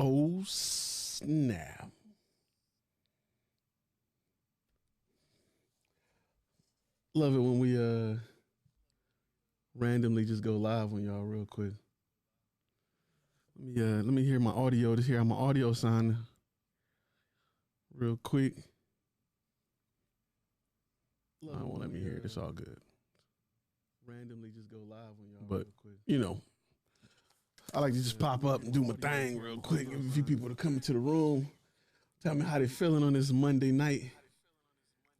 Oh, snap. Love it when we randomly just go live on y'all real quick. Let me hear my audio. Just hear how my audio sound real quick. I don't want to let me hear it. It's all good. Randomly just go live on y'all. But real quick. You know, I like to just pop up and do my thing real quick. Give a few people to come into the room. Tell me how they feeling on this Monday night.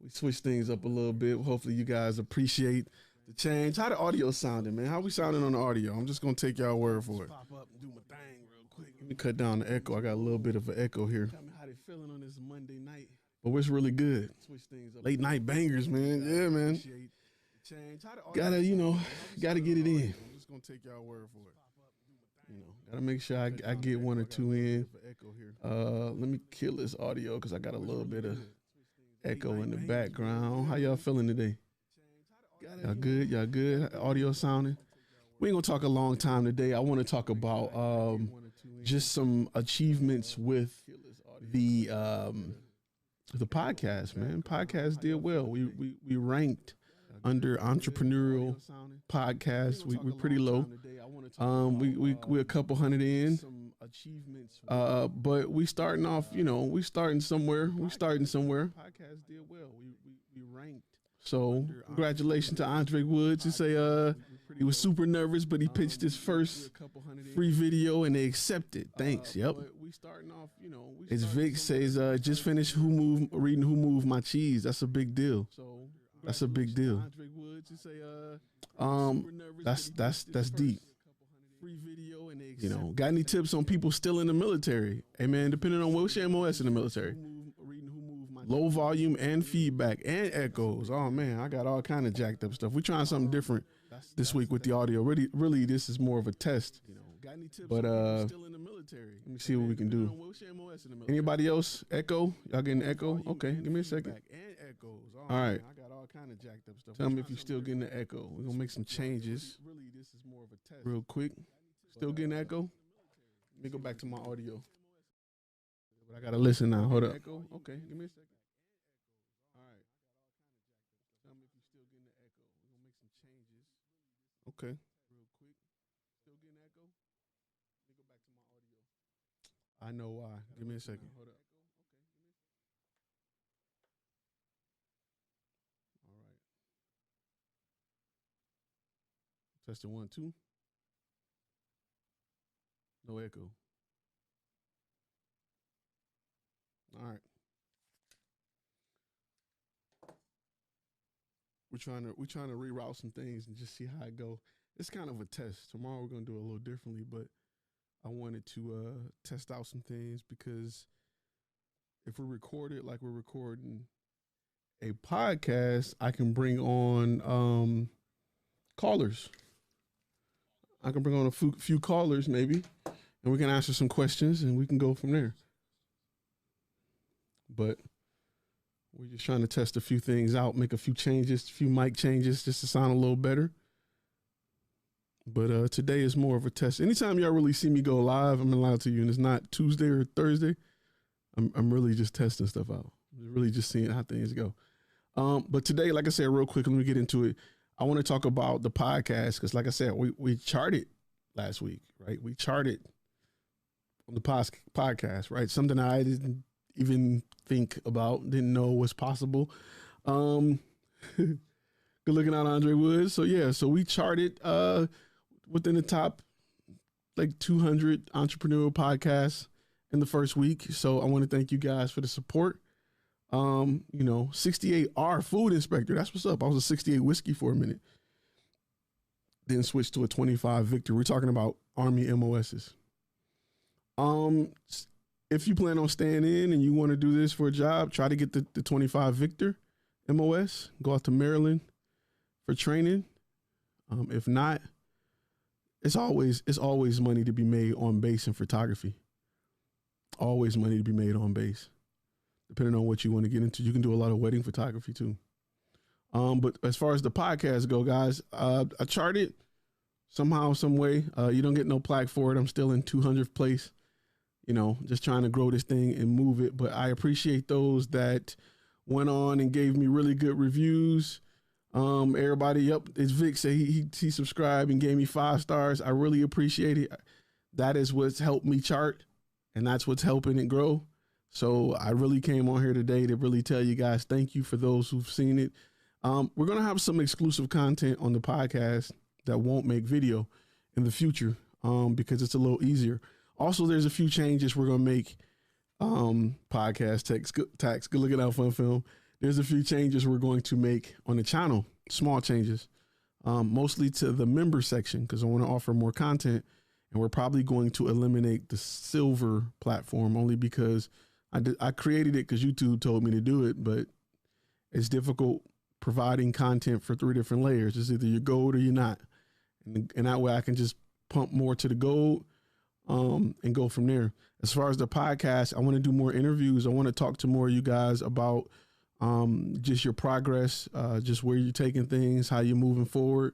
We switch things up a little bit. Hopefully you guys appreciate the change. How the audio sounding, man? How we sounding on the audio? I'm just gonna take y'all word for it. Pop up and do my thing real quick. Let me cut down the echo. I got a little bit of an echo here. Tell me how they feeling on this Monday night. But what's really good? Switch things up. Late night bangers, man. Yeah, man. Gotta get it in. I'm just gonna take y'all word for it. You know, gotta make sure I get one or two in. Let me kill this audio because I got a little bit of echo in the background. How y'all feeling today? Y'all good? Y'all good? Audio sounding? We ain't gonna talk a long time today. I want to talk about just some achievements with the podcast, man. Podcast did well. We ranked under entrepreneurial podcasts. We're pretty low. We a couple hundred in. But we starting off, we starting somewhere. Podcast did well. We ranked. So congratulations to Andre Woods. He say he was super nervous, but he pitched his first free video and they accepted. Thanks. Yep. As Vic says, just finished reading Who Moved My Cheese. That's a big deal. That's a big deal. That's deep. Got any tips on people still in the military? Hey man, depending on what's your MOS in the military. Low volume and feedback and echoes. Oh man, I got all kind of jacked up stuff. We're trying something different this week with the audio. Really, this is more of a test. But let me see what we can do. Anybody else? Echo? Y'all getting echo? Okay, give me a second. All right. Tell me if you're still getting the echo. We're gonna make some changes real quick. Still getting echo? Let me go back to my audio. But I gotta listen now. Hold up. Okay, give me a second. All right. Tell me if you're still getting the echo. We're gonna make some changes. Okay. Real quick. Still getting echo? Let me go back to my audio. I know why. Give me a second. Hold up. All right. Testing 1, 2. No echo. All right. We're trying to reroute some things and just see how it go. It's kind of a test. Tomorrow we're gonna do it a little differently, but I wanted to test out some things because if we record it like we're recording a podcast, I can bring on callers. I can bring on a few callers maybe, and we can answer some questions and we can go from there. But we're just trying to test a few things out, make a few changes, a few mic changes just to sound a little better. But today is more of a test. Anytime y'all really see me go live, I'm allowed to you, and it's not Tuesday or Thursday. I'm really just testing stuff out. I'm really just seeing how things go. But today, like I said, real quick, let me get into it. I want to talk about the podcast because, like I said, we charted last week, right? We charted on the podcast, right? Something I didn't even think about, didn't know was possible. Good looking out, Andre Woods. So yeah, so we charted within the top like 200 entrepreneurial podcasts in the first week. So I want to thank you guys for the support. 68R food inspector. That's what's up. I was a 68 whiskey for a minute. Then switched to a 25 Victor. We're talking about Army MOSs. If you plan on staying in and you want to do this for a job, try to get the 25 Victor MOS. Go out to Maryland for training. If not, it's always money to be made on base in photography. Always money to be made on base. Depending on what you want to get into, you can do a lot of wedding photography too. But as far as the podcast go, guys, I charted somehow, some way. You don't get no plaque for it. I'm still in 200th place you know, just trying to grow this thing and move it. But I appreciate those that went on and gave me really good reviews. Everybody, yep, as Vic said, he subscribed and gave me 5 stars. I really appreciate it. That is what's helped me chart, and that's what's helping it grow. So I really came on here today to really tell you guys thank you for those who've seen it. We're going to have some exclusive content on the podcast that won't make video in the future because it's a little easier. Also, there's a few changes we're going to make. Podcast tax, good looking out, fun film. There's a few changes we're going to make on the channel, small changes, mostly to the member section because I want to offer more content, and we're probably going to eliminate the silver platform only because I created it because YouTube told me to do it, but it's difficult providing content for 3 different layers. It's either you're gold or you're not, and that way I can just pump more to the gold and go from there. As far as the podcast, I want to do more interviews. I want to talk to more of you guys about just your progress, just where you're taking things, how you're moving forward,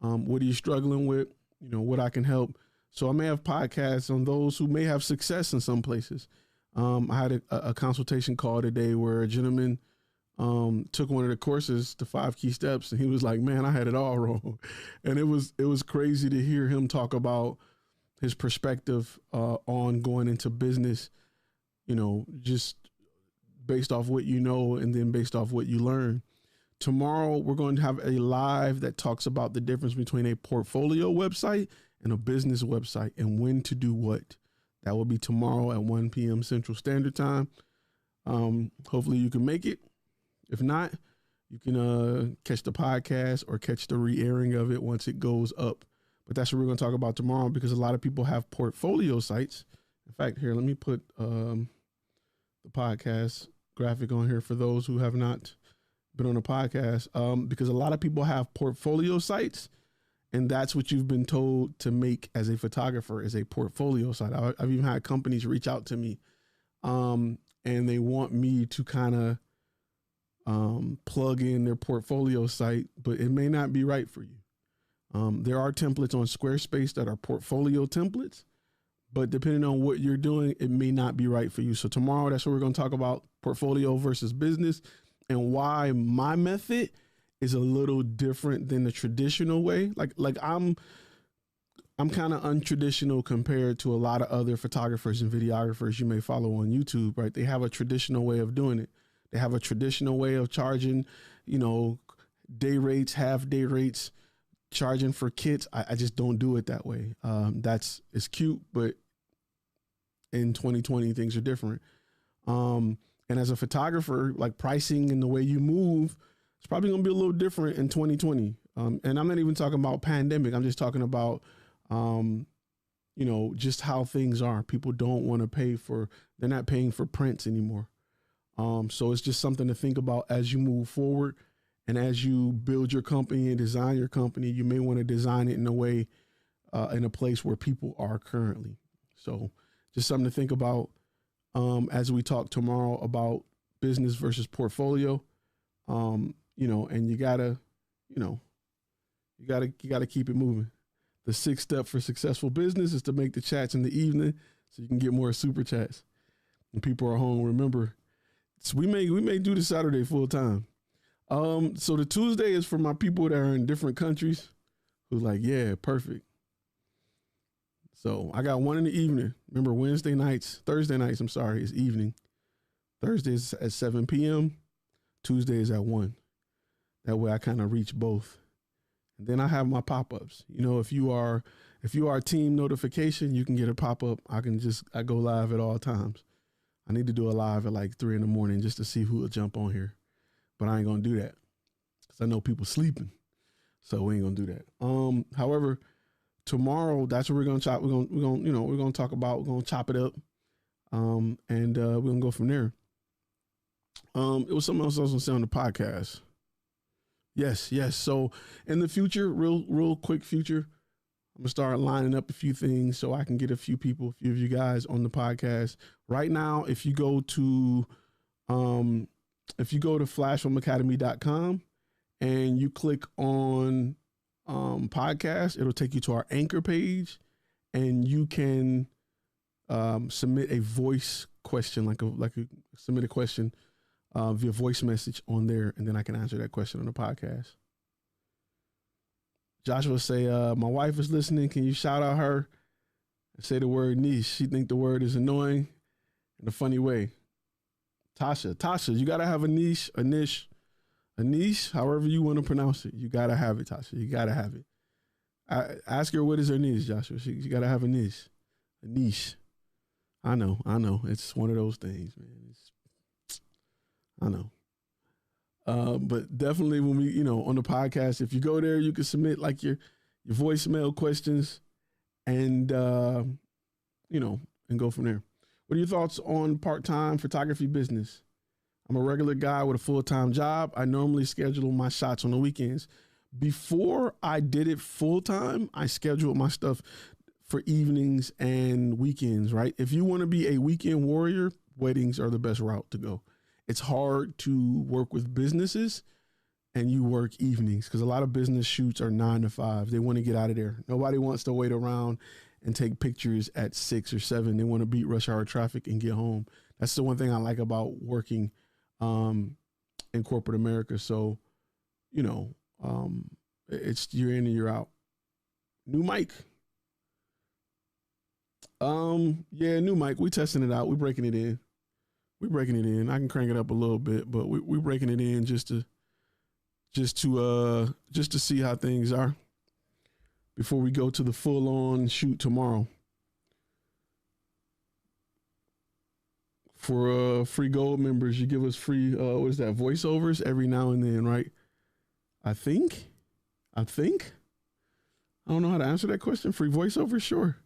what are you struggling with, you know, what I can help. So I may have podcasts on those who may have success in some places. I had a consultation call today where a gentleman took one of the courses, the 5 key steps, and he was like, man, I had it all wrong. And it was crazy to hear him talk about his perspective on going into business, you know, just based off what you know and then based off what you learn. Tomorrow, we're going to have a live that talks about the difference between a portfolio website and a business website and when to do what. That will be tomorrow at 1 p.m. Central Standard Time. Hopefully you can make it. If not, you can catch the podcast or catch the re-airing of it once it goes up. But that's what we're going to talk about tomorrow because a lot of people have portfolio sites. In fact, here, let me put the podcast graphic on here for those who have not been on a podcast because a lot of people have portfolio sites, and that's what you've been told to make as a photographer is a portfolio site. I've even had companies reach out to me and they want me to kind of plug in their portfolio site, but it may not be right for you. There are templates on Squarespace that are portfolio templates, but depending on what you're doing, it may not be right for you. So tomorrow, that's what we're going to talk about, portfolio versus business, and why my method is a little different than the traditional way. Like I'm kind of untraditional compared to a lot of other photographers and videographers you may follow on YouTube, right? They have a traditional way of doing it. They have a traditional way of charging, you know, day rates, half day rates, charging for kits. I just don't do it that way. It's cute, but in 2020 things are different. And as a photographer, like pricing and the way you move, it's probably gonna be a little different in 2020. And I'm not even talking about pandemic. I'm just talking about, you know, just how things are. People don't want to they're not paying for prints anymore. So it's just something to think about as you move forward. And as you build your company and design your company, you may want to design it in a way, in a place where people are currently. So just something to think about as we talk tomorrow about business versus portfolio. You know, and you gotta keep it moving. The 6th step for successful business is to make the chats in the evening so you can get more super chats. When people are home, remember, we may do the Saturday full time. So the Tuesday is for my people that are in different countries who's like, yeah, perfect. So I got one in the evening. Remember Thursday nights, is evening. Thursdays at 7 p.m. Tuesdays at 1. That way I kind of reach both. And then I have my pop-ups. You know, if you are team notification, you can get a pop-up. I go live at all times. I need to do a live at like 3 a.m. just to see who will jump on here. But I ain't gonna do that because I know people sleeping, so we ain't gonna do that. However, tomorrow that's what we're gonna chop. We're gonna talk about. We're gonna chop it up, and we're gonna go from there. It was something else I was gonna say on the podcast. Yes. So in the future, real quick future, I'm gonna start lining up a few things so I can get a few of you guys on the podcast. Right now, if you go to flashfilmacademy.com and you click on podcast, it'll take you to our anchor page, and you can submit a voice question, submit a question via voice message on there, and then I can answer that question on the podcast. Joshua say, my wife is listening. Can you shout out her and say the word niche? She think the word is annoying in a funny way. Tasha, you got to have a niche, however you want to pronounce it. You got to have it, Tasha. You got to have it. Ask her what is her niche, Joshua. She got to have a niche. A niche. I know. It's one of those things, man. I know. But definitely when we, on the podcast, if you go there, you can submit like your voicemail questions and go from there. What are your thoughts on part-time photography business? I'm a regular guy with a full-time job. I normally schedule my shots on the weekends. Before I did it full-time, I scheduled my stuff for evenings and weekends, right? If you want to be a weekend warrior, weddings are the best route to go. It's hard to work with businesses and you work evenings because a lot of business shoots are 9 to 5. They want to get out of there. Nobody wants to wait around and take pictures at 6 or 7. They want to beat rush hour traffic and get home. That's the one thing I like about working in corporate America. So, it's you're in and you're out. New mic. Yeah, new mic. We testing it out. We breaking it in. I can crank it up a little bit, but we breaking it in just to see how things are before we go to the full on shoot tomorrow. For free gold members, you give us free voiceovers every now and then, right? I think. I don't know how to answer that question. Free voiceovers, sure.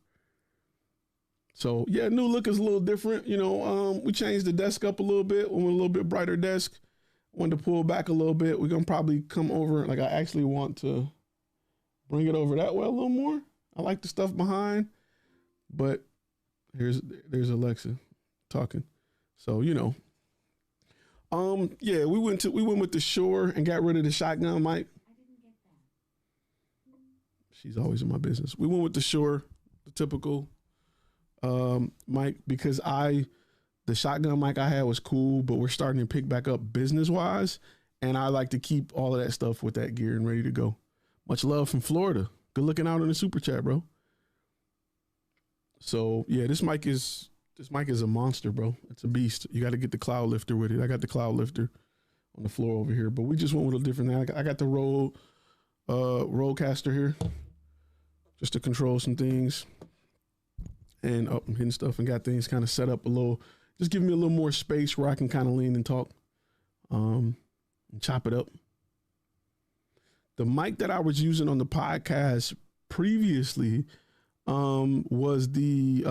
So yeah, new look is a little different. We changed the desk up a little bit. We went a little bit brighter desk. Wanted to pull back a little bit. We're gonna probably come over. Like I actually want to bring it over that way a little more. I like the stuff behind, but there's Alexa talking. So yeah, we went with the Shure and got rid of the shotgun mic. I didn't get that. She's always in my business. We went with the Shure, the typical mic, because the shotgun mic I had was cool, but we're starting to pick back up business wise, and I like to keep all of that stuff with that gear and ready to go. Much love from Florida. Good looking out in the super chat, bro. So yeah, this mic is a monster, bro. It's a beast. You got to get the cloud lifter with it. I got the cloud lifter on the floor over here, but we just went with a different thing. I got the rollcaster here just to control some things. And up and hitting stuff and got things kind of set up a little, just giving me a little more space where I can kind of lean and talk and chop it up. The mic that I was using on the podcast previously was the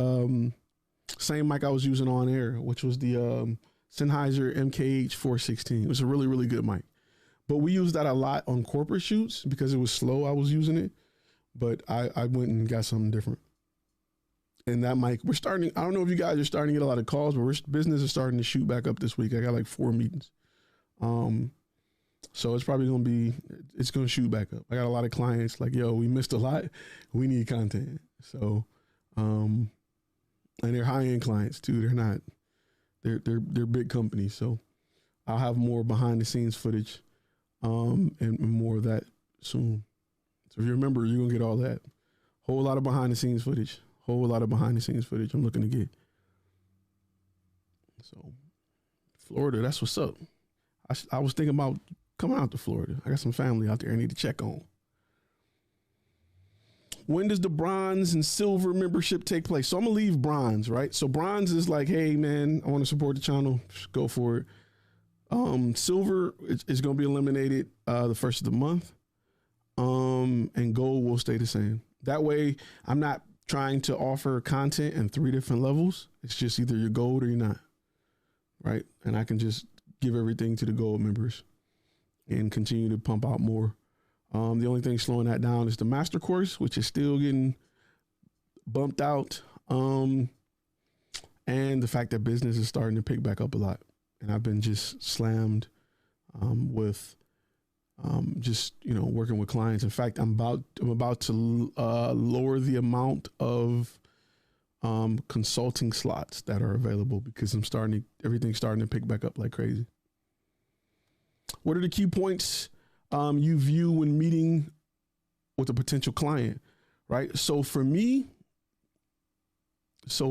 same mic I was using on air, which was the Sennheiser MKH 416. It was a really, really good mic. But we used that a lot on corporate shoots because it was slow. I was using it, but I went and got something different. And that mic, I don't know if you guys are starting to get a lot of calls, but business is starting to shoot back up this week. I got like 4 meetings. So it's probably going to shoot back up. I got a lot of clients like, yo, we missed a lot. We need content. So, and they're high-end clients too. They're big companies. So I'll have more behind the scenes footage, and more of that soon. So if you remember, you're going to get all that. Whole lot of behind the scenes footage. I'm looking to get. So Florida, that's what's up. I was thinking about coming out to Florida. I got some family out there I need to check on. When does the bronze and silver membership take place? So I'm gonna leave bronze, right? So bronze is like, hey man, I want to support the channel. Just go for it. Silver is gonna be eliminated the first of the month. And gold will stay the same. That way I'm not trying to offer content in 3 different levels. It's just either you're gold or you're not, right? And I can just give everything to the gold members and continue to pump out more. The only thing slowing that down is the master course, which is still getting bumped out. And the fact that business is starting to pick back up a lot. And I've been just slammed with working with clients. In fact, I'm about to lower the amount of consulting slots that are available because everything's starting to pick back up like crazy. What are the key points you view when meeting with a potential client, right? So for me, it's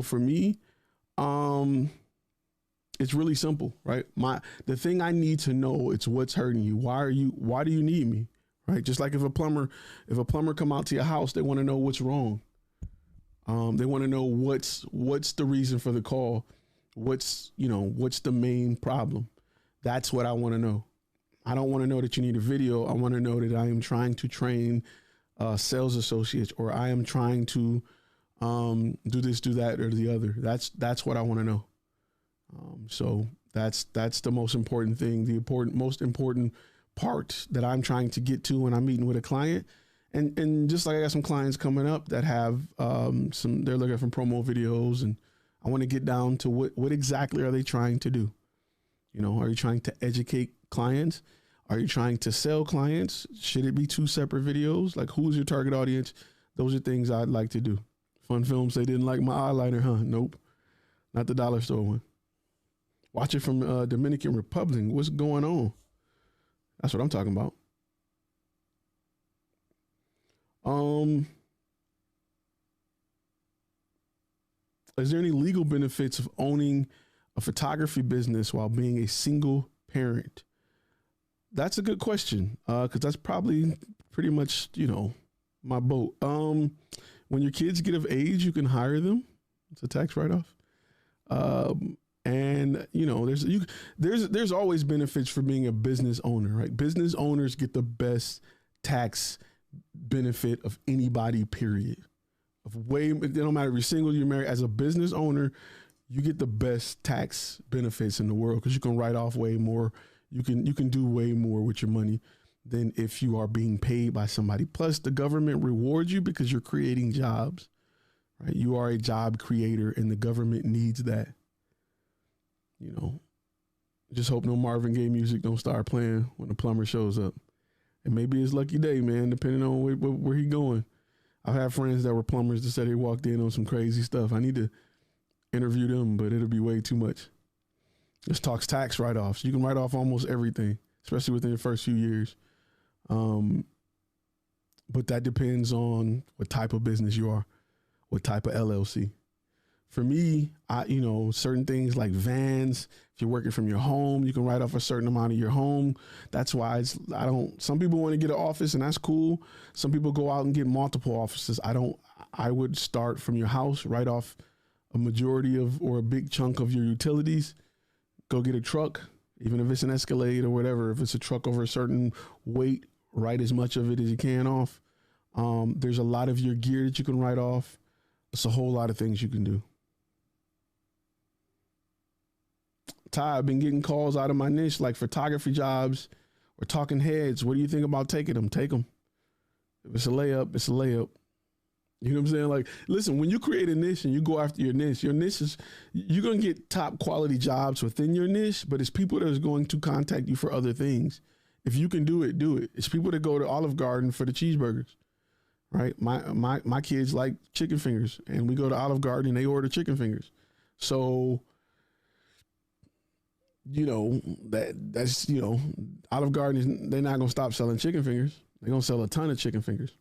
really simple, right? The thing I need to know, it's what's hurting you. Why do you need me? Right? Just like if a plumber come out to your house, they want to know what's wrong. They want to know what's the reason for the call. What's the main problem? That's what I want to know. I don't want to know that you need a video. I want to know that I am trying to train sales associates, or I am trying to do this, do that, or the other. That's what I want to know. So that's the most important thing, most important part that I'm trying to get to when I'm meeting with a client. And just like I got some clients coming up that have they're looking for promo videos, and I want to get down to what exactly are they trying to do? Are you trying to educate clients? Are you trying to sell clients? Should it be two separate videos? Like, who's your target audience? Those are things I'd like to do. Fun Films, they didn't like my eyeliner, huh? Nope. Not the dollar store one. Watch it from Dominican Republic. What's going on? That's what I'm talking about. Is there any legal benefits of owning a photography business while being a single parent? That's a good question, because that's probably pretty much, my boat. When your kids get of age, you can hire them. It's a tax write-off. And there's always benefits for being a business owner, right? Business owners get the best tax benefit of anybody, period. It don't matter if you're single, you're married. As a business owner, you get the best tax benefits in the world because you can write off way more. You can do way more with your money than if you are being paid by somebody. Plus, the government rewards you because you're creating jobs, right? You are a job creator, and the government needs that. Just hope no Marvin Gaye music don't start playing when the plumber shows up. And maybe it's lucky day, man, depending on where he going. I've had friends that were plumbers that said they walked in on some crazy stuff. I need to interview them, but it'll be way too much. This talks tax write-offs. You can write off almost everything, especially within the first few years. But that depends on what type of business you are, what type of LLC. For me, certain things like vans, if you're working from your home, you can write off a certain amount of your home. That's why some people want to get an office, and that's cool. Some people go out and get multiple offices. I would start from your house, write off a majority of, or a big chunk of your utilities. Go get a truck, even if it's an Escalade or whatever. If it's a truck over a certain weight, write as much of it as you can off. There's a lot of your gear that you can write off. It's a whole lot of things you can do. Ty, I've been getting calls out of my niche, like photography jobs or talking heads. What do you think about taking them? Take them. If it's a layup, it's a layup. You know what I'm saying? Like, listen, when you create a niche and you go after your niche is, you're going to get top quality jobs within your niche, but it's people that is going to contact you for other things. If you can do it, do it. It's people that go to Olive Garden for the cheeseburgers, right? My kids like chicken fingers, and we go to Olive Garden and they order chicken fingers. So, that's Olive Garden, they're not going to stop selling chicken fingers. They're going to sell a ton of chicken fingers.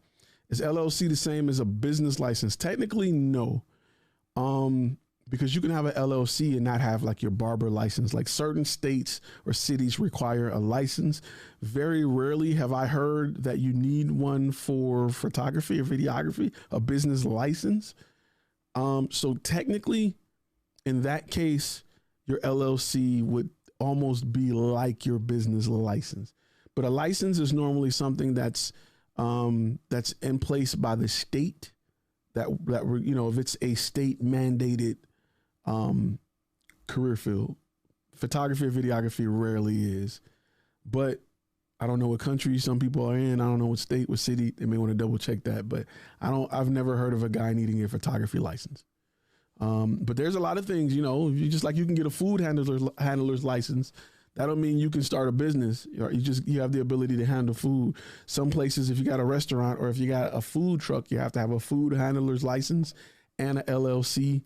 Is LLC the same as a business license? Technically, no. Because you can have an LLC and not have like your barber license. Like certain states or cities require a license. Very rarely have I heard that you need one for photography or videography, a business license. So technically, in that case, your LLC would almost be like your business license. But a license is normally something that's in place by the state that if it's a state mandated career field. Photography or videography rarely is, but I don't know what country some people are in. I don't know what state, what city. They may want to double check that, but I've never heard of a guy needing a photography license. But there's a lot of things, you can get a food handler's license. That don't mean you can start a business. You have the ability to handle food. Some places, if you got a restaurant or if you got a food truck, you have to have a food handler's license and a LLC.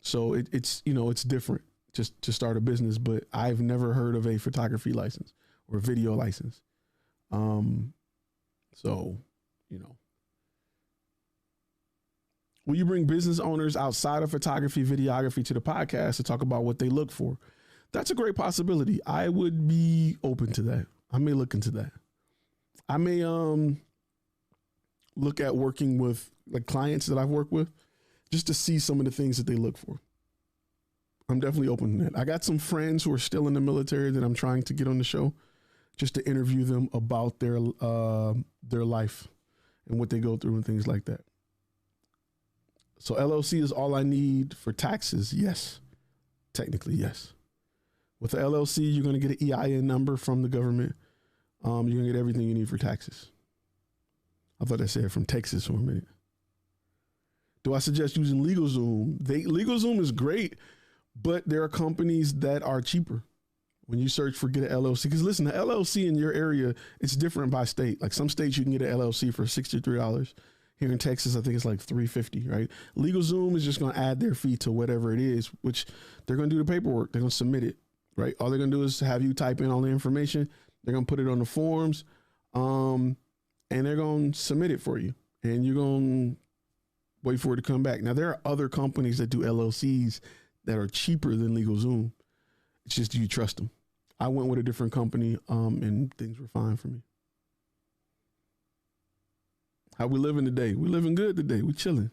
So it's, you know, it's different just to start a business, but I've never heard of a photography license or video license. So, you know, will you bring business owners outside of photography, videography to the podcast to talk about what they look for? That's a great possibility. I would be open to that. I may look into that. I may look at working with like clients that I've worked with just to see some of the things that they look for. I'm definitely open to that. I got some friends who are still in the military that I'm trying to get on the show just to interview them about their life and what they go through and things like that. So LLC is all I need for taxes. Yes. Technically, yes. With the LLC, you're going to get an EIN number from the government. You're going to get everything you need for taxes. I thought I said from Texas for a minute. Do I suggest using LegalZoom? LegalZoom is great, but there are companies that are cheaper when you search for get an LLC. Because listen, the LLC in your area, it's different by state. Like some states you can get an LLC for $63. Here in Texas, I think it's like $350, right? LegalZoom is just going to add their fee to whatever it is, which they're going to do the paperwork. They're going to submit it, right? All they're going to do is have you type in all the information. They're going to put it on the forms, and they're going to submit it for you. And you're going to wait for it to come back. Now, there are other companies that do LLCs that are cheaper than LegalZoom. It's just, do you trust them? I went with a different company, and things were fine for me. How we living today? We living good today. We chilling.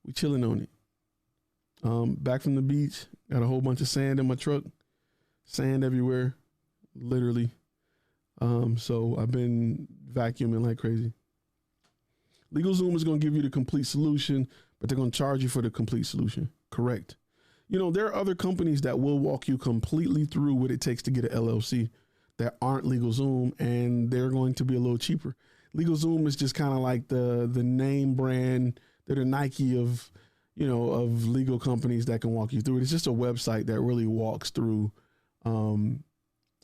We chilling on it. Back from the beach, got a whole bunch of sand in my truck. Sand everywhere, literally. So I've been vacuuming like crazy. LegalZoom is going to give you the complete solution, but they're going to charge you for the complete solution. Correct. You know, there are other companies that will walk you completely through what it takes to get an LLC that aren't LegalZoom, and they're going to be a little cheaper. LegalZoom is just kind of like the name brand. They're the Nike of, you know, of legal companies that can walk you through it. It's just a website that really walks through.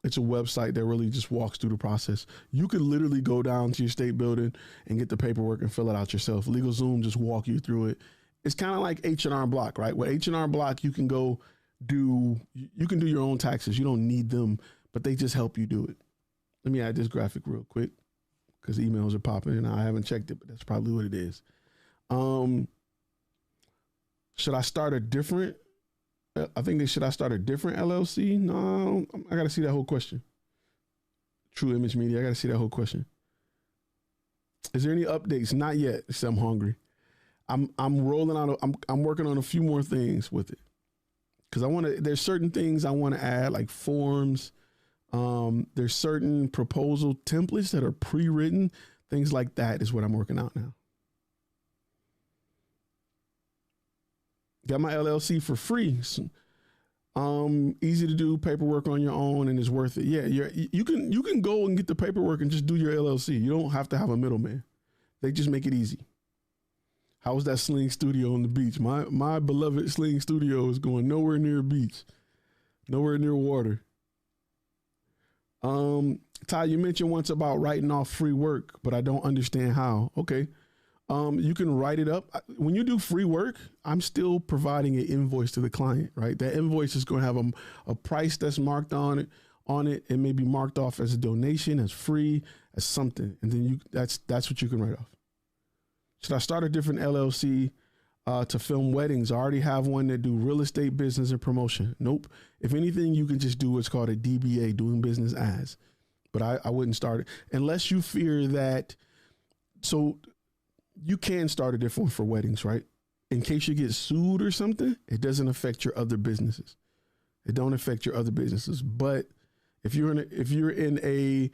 It's a website that really just walks through the process. You could literally go down to your state building and get the paperwork and fill it out yourself. LegalZoom just walk you through it. It's kind of like H&R Block, right? With H&R Block, you can go do your own taxes. You don't need them, but they just help you do it. Let me add this graphic real quick because emails are popping and I haven't checked it, but that's probably what it is. Should I start a different? I think should I start a different LLC? No, I got to see that whole question. True Image Media, I got to see that whole question. Is there any updates? Not yet, except I'm hungry. I'm rolling out. I'm working on a few more things with it because there's certain things I want to add, like forms. There's certain proposal templates that are pre-written. Things like that is what I'm working out now. Got my LLC for free. Easy to do paperwork on your own and it's worth it. Yeah, you can go and get the paperwork and just do your LLC. You don't have to have a middleman. They just make it easy. How was that Sling Studio on the beach? My beloved Sling Studio is going nowhere near a beach, nowhere near water. Ty, you mentioned once about writing off free work, but I don't understand how. Okay. You can write it up. When you do free work, I'm still providing an invoice to the client, right? That invoice is going to have a price that's marked on it. It may be marked off as a donation, as free, as something. And then that's what you can write off. Should I start a different LLC to film weddings? I already have one that do real estate business and promotion. Nope. If anything, you can just do what's called a DBA, doing business as. But I wouldn't start it unless you fear that. So you can start a different one for weddings, right? In case you get sued or something, it doesn't affect your other businesses. It don't affect your other businesses. But if you're in a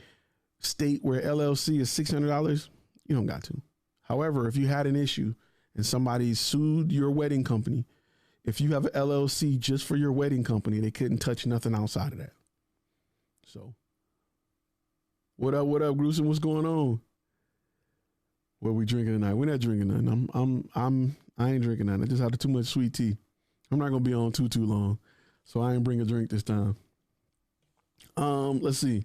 state where LLC is $600, you don't got to. However, if you had an issue and somebody sued your wedding company, if you have an LLC just for your wedding company, they couldn't touch nothing outside of that. So what up, Gruesome? What's going on? What we drinking tonight? We're not drinking nothing. I ain't drinking nothing. I just had too much sweet tea. I'm not gonna be on too long, so I ain't bring a drink this time. Let's see.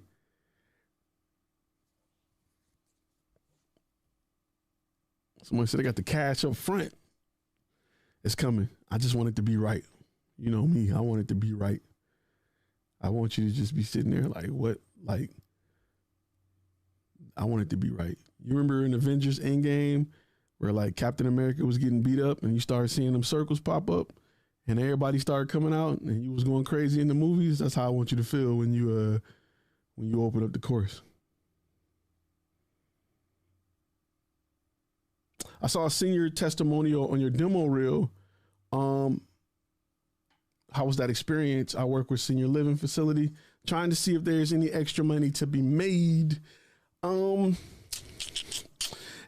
Someone said I got the cash up front. It's coming. I just want it to be right. You know me. I want it to be right. I want you to just be sitting there like, what? Like, I want it to be right. You remember in Avengers Endgame where like Captain America was getting beat up and you started seeing them circles pop up and everybody started coming out and you was going crazy in the movies? That's how I want you to feel when you open up the course. I saw a senior testimonial on your demo reel. How was that experience? I work with senior living facility, trying to see if there's any extra money to be made. It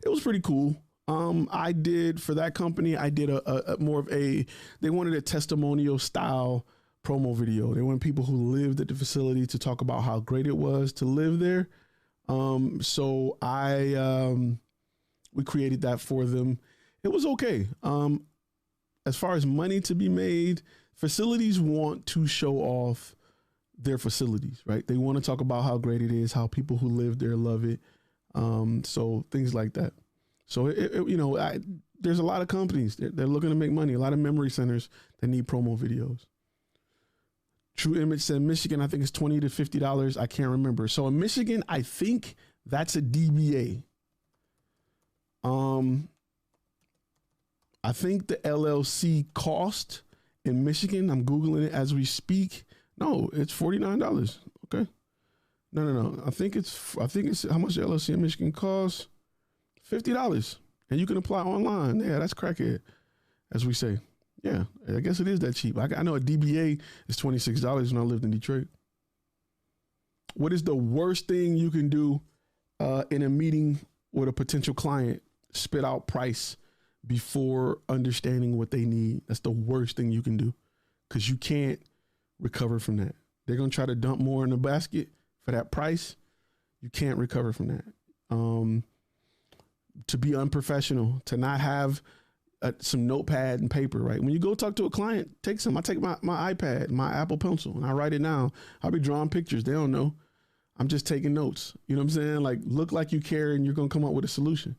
was pretty cool. I did for that company, I did a more of they wanted a testimonial style promo video. They wanted people who lived at the facility to talk about how great it was to live there. So we created that for them. It was okay. As far as money to be made, facilities want to show off their facilities, right? They want to talk about how great it is, how people who live there love it. So things like that. So, there's a lot of companies, they're looking to make money, a lot of memory centers that need promo videos. True Image said Michigan, I think it's $20 to $50. I can't remember. So in Michigan, I think that's a DBA. I think the LLC cost in Michigan, I'm Googling it as we speak. No, it's $49. Okay. No. I think it's how much the LLC in Michigan costs? $50. And you can apply online. Yeah, that's crackhead, as we say. Yeah, I guess it is that cheap. I know a DBA is $26 when I lived in Detroit. What is the worst thing you can do in a meeting with a potential client? Spit out price before understanding what they need. That's the worst thing you can do because you can't recover from that. They're going to try to dump more in the basket for that price. You can't recover from that. To be unprofessional, to not have some notepad and paper, right? When you go talk to a client, take some. I take my iPad, my Apple Pencil, and I write it down. I'll be drawing pictures. They don't know. I'm just taking notes. You know what I'm saying? Like, look like you care and you're going to come up with a solution.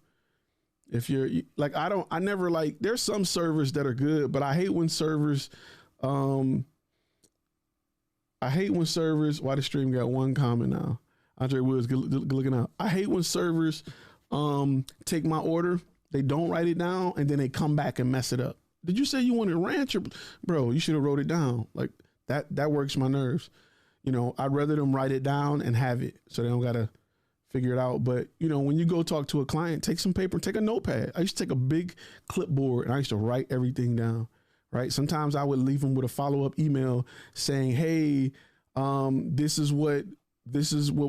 If you're like, I never like, there's some servers that are good, but I hate when servers, why the stream got one comment now. Andre Woods, good looking out. I hate when servers take my order, they don't write it down, and then they come back and mess it up. Did you say you wanted ranch? Or, bro, you should have wrote it down. Like that works my nerves. You know, I'd rather them write it down and have it so they don't got to figure it out. But, you know, when you go talk to a client, take some paper, take a notepad. I used to take a big clipboard and I used to write everything down, right? Sometimes I would leave them with a follow-up email saying, hey, this is what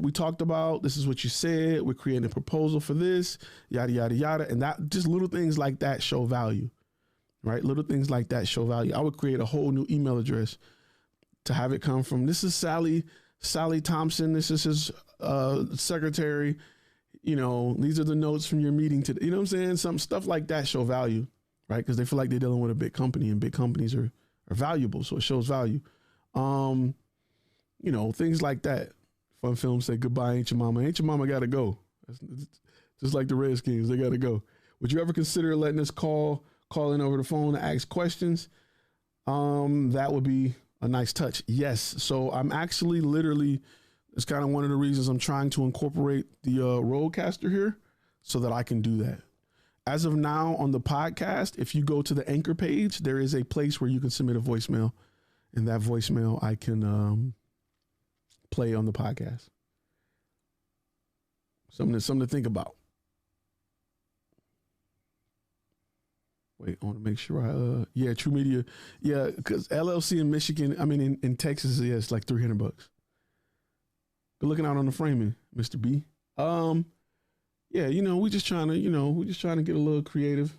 we talked about. This is what you said. We're creating a proposal for this, yada, yada, yada. And that just little things like that show value, right? Little things like that show value. I would create a whole new email address to have it come from, this is Sally Thompson. This is his secretary. You know, these are the notes from your meeting today. You know what I'm saying? Some stuff like that show value, right? Because they feel like they're dealing with a big company and big companies are valuable. So it shows value. You know, things like that. Fun Film say goodbye, Ain't Your Mama. Ain't Your Mama got to go. It's just like the Redskins, they got to go. Would you ever consider letting us call in over the phone to ask questions? That would be a nice touch. Yes. So I'm actually literally, it's kind of one of the reasons I'm trying to incorporate the Rodecaster here so that I can do that. As of now on the podcast, if you go to the Anchor page, there is a place where you can submit a voicemail, and that voicemail I can play on the podcast. Something to think about. Wait, I want to make sure yeah, True Media. Yeah, because LLC in Michigan, I mean, in Texas, yeah, it's like $300. Good looking out on the framing, Mr. B. Yeah, you know, we're just trying to get a little creative,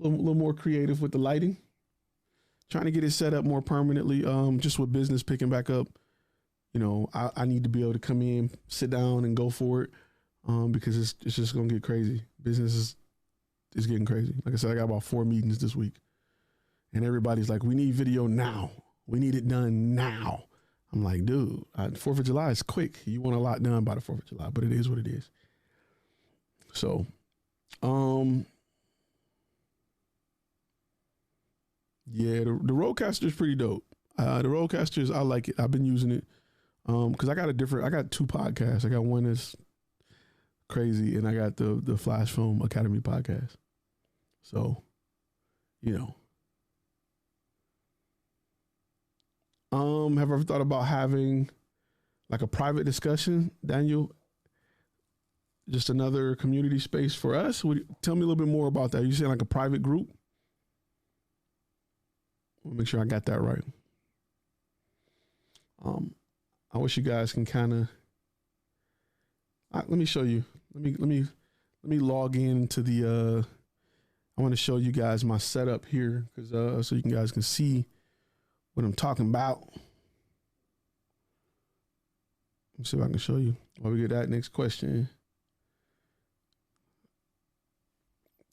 a little more creative with the lighting. Trying to get it set up more permanently, just with business picking back up. You know, I need to be able to come in, sit down and go for it, because it's just going to get crazy. Business is getting crazy. Like I said, I got about 4 meetings this week, and everybody's like, we need video now. We need it done now. I'm like, dude, 4th of July is quick. You want a lot done by the 4th of July, but it is what it is. So, Yeah, the Rodecaster is pretty dope. The Rodecaster I like it. I've been using it because I got two podcasts. I got one that's crazy, and I got the Flash Film Academy podcast. So, have I ever thought about having like a private discussion, Daniel? Just another community space for us? Tell me a little bit more about that. You saying like a private group? I'll make sure I got that right. I wish you guys can kind of. Let me show you. Let me log into the. I want to show you guys my setup here because so you guys can see what I'm talking about. Let's see if I can show you while we get that next question.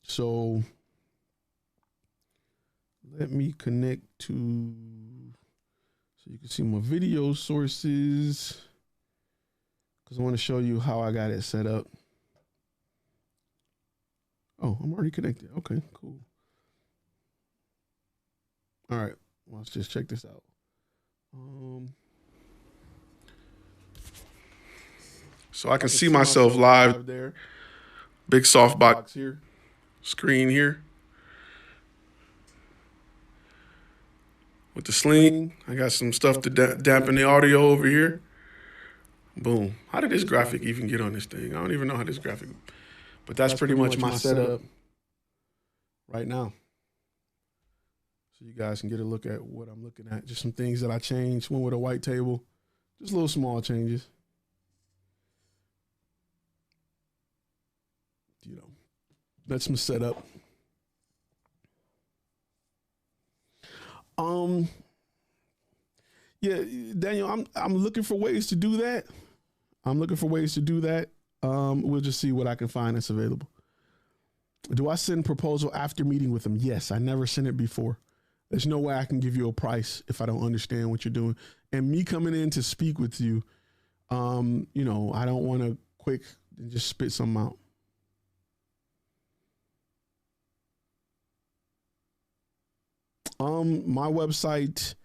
So let me connect to so you can see my video sources because I want to show you how I got it set up. Oh, I'm already connected. Okay, cool. All right, well, let's just check this out. So I can see myself live there. Big softbox here, screen here. With the sling, I got some stuff to dampen the audio over here. Boom. How did this graphic even get on this thing? I don't even know how this graphic, but that's pretty much my setup right now. So you guys can get a look at what I'm looking at. Just some things that I changed. Went with a white table. Just little small changes. That's my setup. Yeah, Daniel, I'm looking for ways to do that. We'll just see what I can find that's available. Do I send proposal after meeting with them? Yes, I never sent it before. There's no way I can give you a price if I don't understand what you're doing. And me coming in to speak with you, I don't want to quick and just spit something out. My website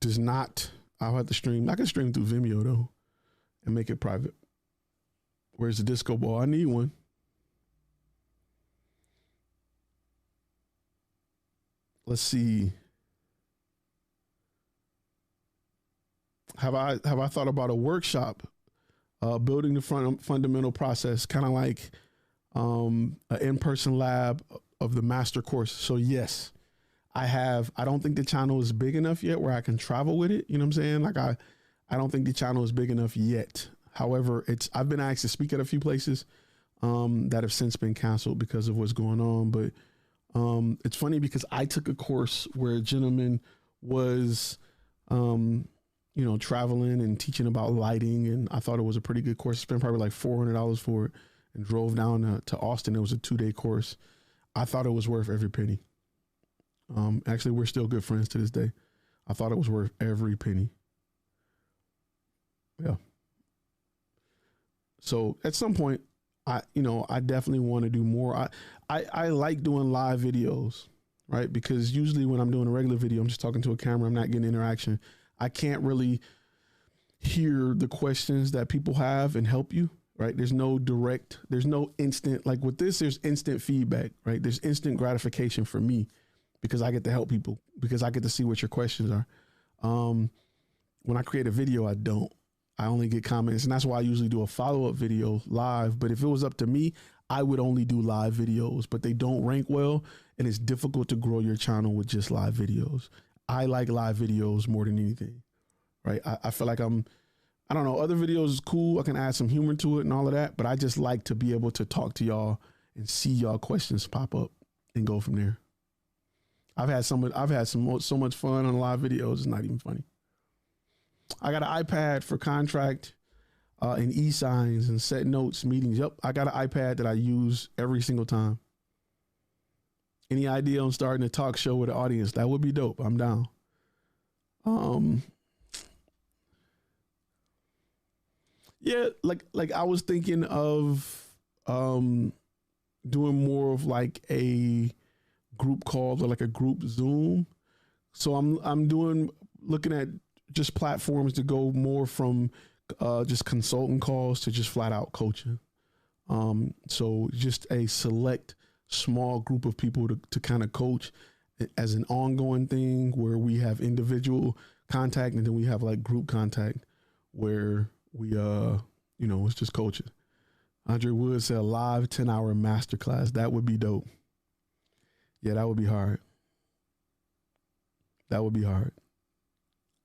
does not. I'll have to stream. I can stream through Vimeo though, and make it private. Where's the disco ball? I need one. Let's see. Have I thought about a workshop, building the fundamental process, kind of like an in-person lab of the master course? So yes. I don't think the channel is big enough yet where I can travel with it. You know what I'm saying? Like I don't think the channel is big enough yet. However, I've been asked to speak at a few places that have since been canceled because of what's going on. But it's funny because I took a course where a gentleman was, traveling and teaching about lighting. And I thought it was a pretty good course. I spent probably like $400 for it and drove down to Austin. It was a 2-day course. I thought it was worth every penny. Actually, we're still good friends to this day. I thought it was worth every penny. Yeah. So at some point, I definitely want to do more. I like doing live videos, right? Because usually when I'm doing a regular video, I'm just talking to a camera. I'm not getting interaction. I can't really hear the questions that people have and help you, right? There's no instant, like with this, there's instant feedback, right? There's instant gratification for me. Because I get to help people, because I get to see what your questions are. When I create a video, I only get comments, and that's why I usually do a follow-up video live. But if it was up to me, I would only do live videos, but they don't rank well, and it's difficult to grow your channel with just live videos. I like live videos more than anything, right? I feel like I don't know, other videos is cool. I can add some humor to it and all of that, but I just like to be able to talk to y'all and see y'all questions pop up and go from there. I've had so much fun on live videos. It's not even funny. I got an iPad for contract and e-signs and set notes, meetings. Yep, I got an iPad that I use every single time. Any idea on starting a talk show with an audience? That would be dope. I'm down. Yeah, like I was thinking of doing more of like a group call or like a group Zoom, So I'm looking at just platforms to go more from just consulting calls to just flat out coaching. So just a select small group of people to kind of coach as an ongoing thing where we have individual contact and then we have like group contact where we, it's just coaching. Andre Wood said a live 10-hour masterclass. That would be dope. Yeah, that would be hard. That would be hard.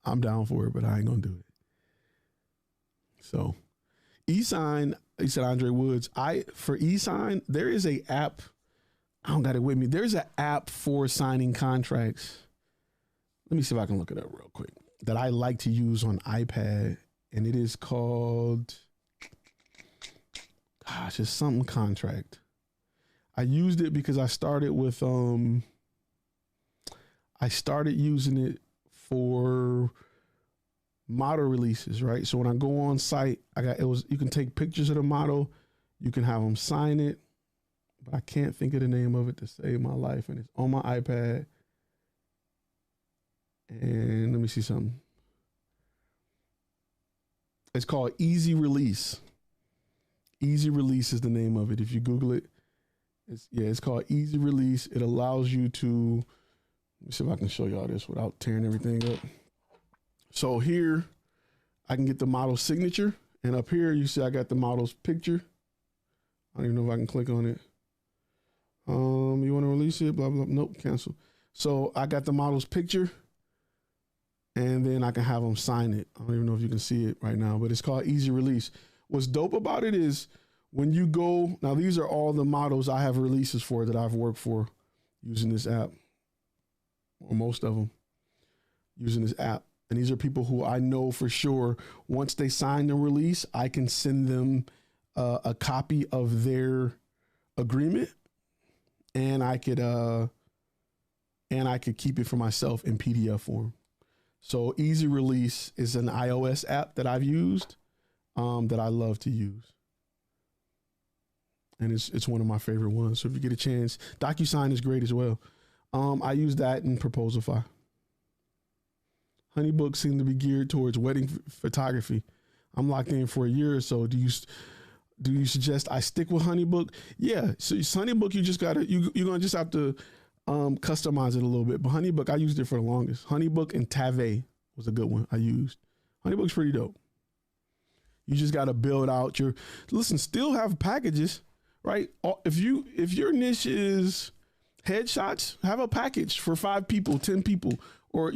I'm down for it, but I ain't going to do it. So eSign, he said Andre Woods. For eSign, there is a app. I don't got it with me. There's an app for signing contracts. Let me see if I can look it up real quick. That I like to use on iPad, and it is called, it's something contract. I used it because I started with I started using it for model releases, right? So when I go on site, you can take pictures of the model, you can have them sign it, but I can't think of the name of it to save my life, and it's on my iPad. And let me see something. It's called Easy Release. Easy Release is the name of it. If you Google it, it's called Easy Release. It allows you to, let me see if I can show y'all this without tearing everything up. So here I can get the model signature, and up here you see I got the model's picture. I don't even know if I can click on it. You want to release it? Blah, blah. Nope, cancel. So I got the model's picture, and then I can have them sign it. I don't even know if you can see it right now, but it's called Easy Release. What's dope about it is when you go, now these are all the models I have releases for that I've worked for using this app, or most of them using this app. And these are people who I know for sure, once they sign the release, I can send them a copy of their agreement, and I could keep it for myself in PDF form. So Easy Release is an iOS app that I've used, that I love to use. And it's one of my favorite ones. So if you get a chance, DocuSign is great as well. I use that in Proposalify. Honeybooks seem to be geared towards wedding photography. I'm locked in for a year or so. Do you suggest I stick with Honeybook? Yeah. So Honeybook, you're gonna just have to customize it a little bit. But Honeybook, I used it for the longest. Honeybook and Tave was a good one I used. Honeybook's pretty dope. You just got to build out still have packages, right? If your niche is headshots, have a package for 5 people, 10 people, or,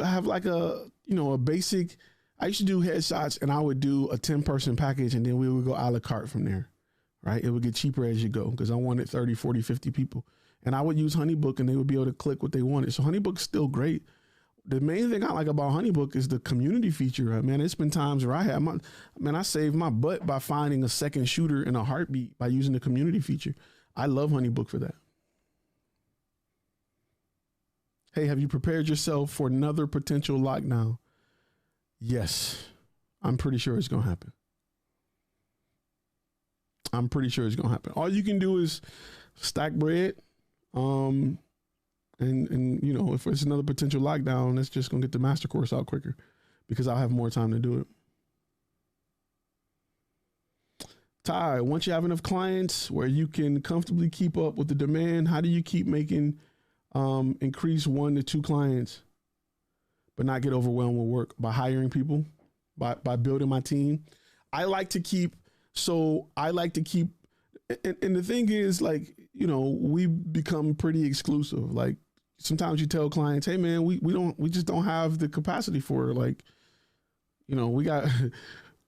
have like a basic. I used to do headshots, and I would do a 10-person package, and then we would go a la carte from there, right? It would get cheaper as you go because I wanted 30, 40, 50 people. And I would use Honeybook, and they would be able to click what they wanted. So Honeybook's still great. The main thing I like about Honeybook is the community feature. Man, it's been times where I saved my butt by finding a second shooter in a heartbeat by using the community feature. I love Honeybook for that. Hey, have you prepared yourself for another potential lockdown? Yes, I'm pretty sure it's going to happen. I'm pretty sure it's going to happen. All you can do is stack bread. And if it's another potential lockdown, that's just going to get the master course out quicker because I'll have more time to do it. Ty, once you have enough clients where you can comfortably keep up with the demand, how do you keep making increase 1 to 2 clients but not get overwhelmed with work? By hiring people, by building my team. I like to keep, and the thing is, we become pretty exclusive. Like sometimes you tell clients, hey man, we just don't have the capacity for it.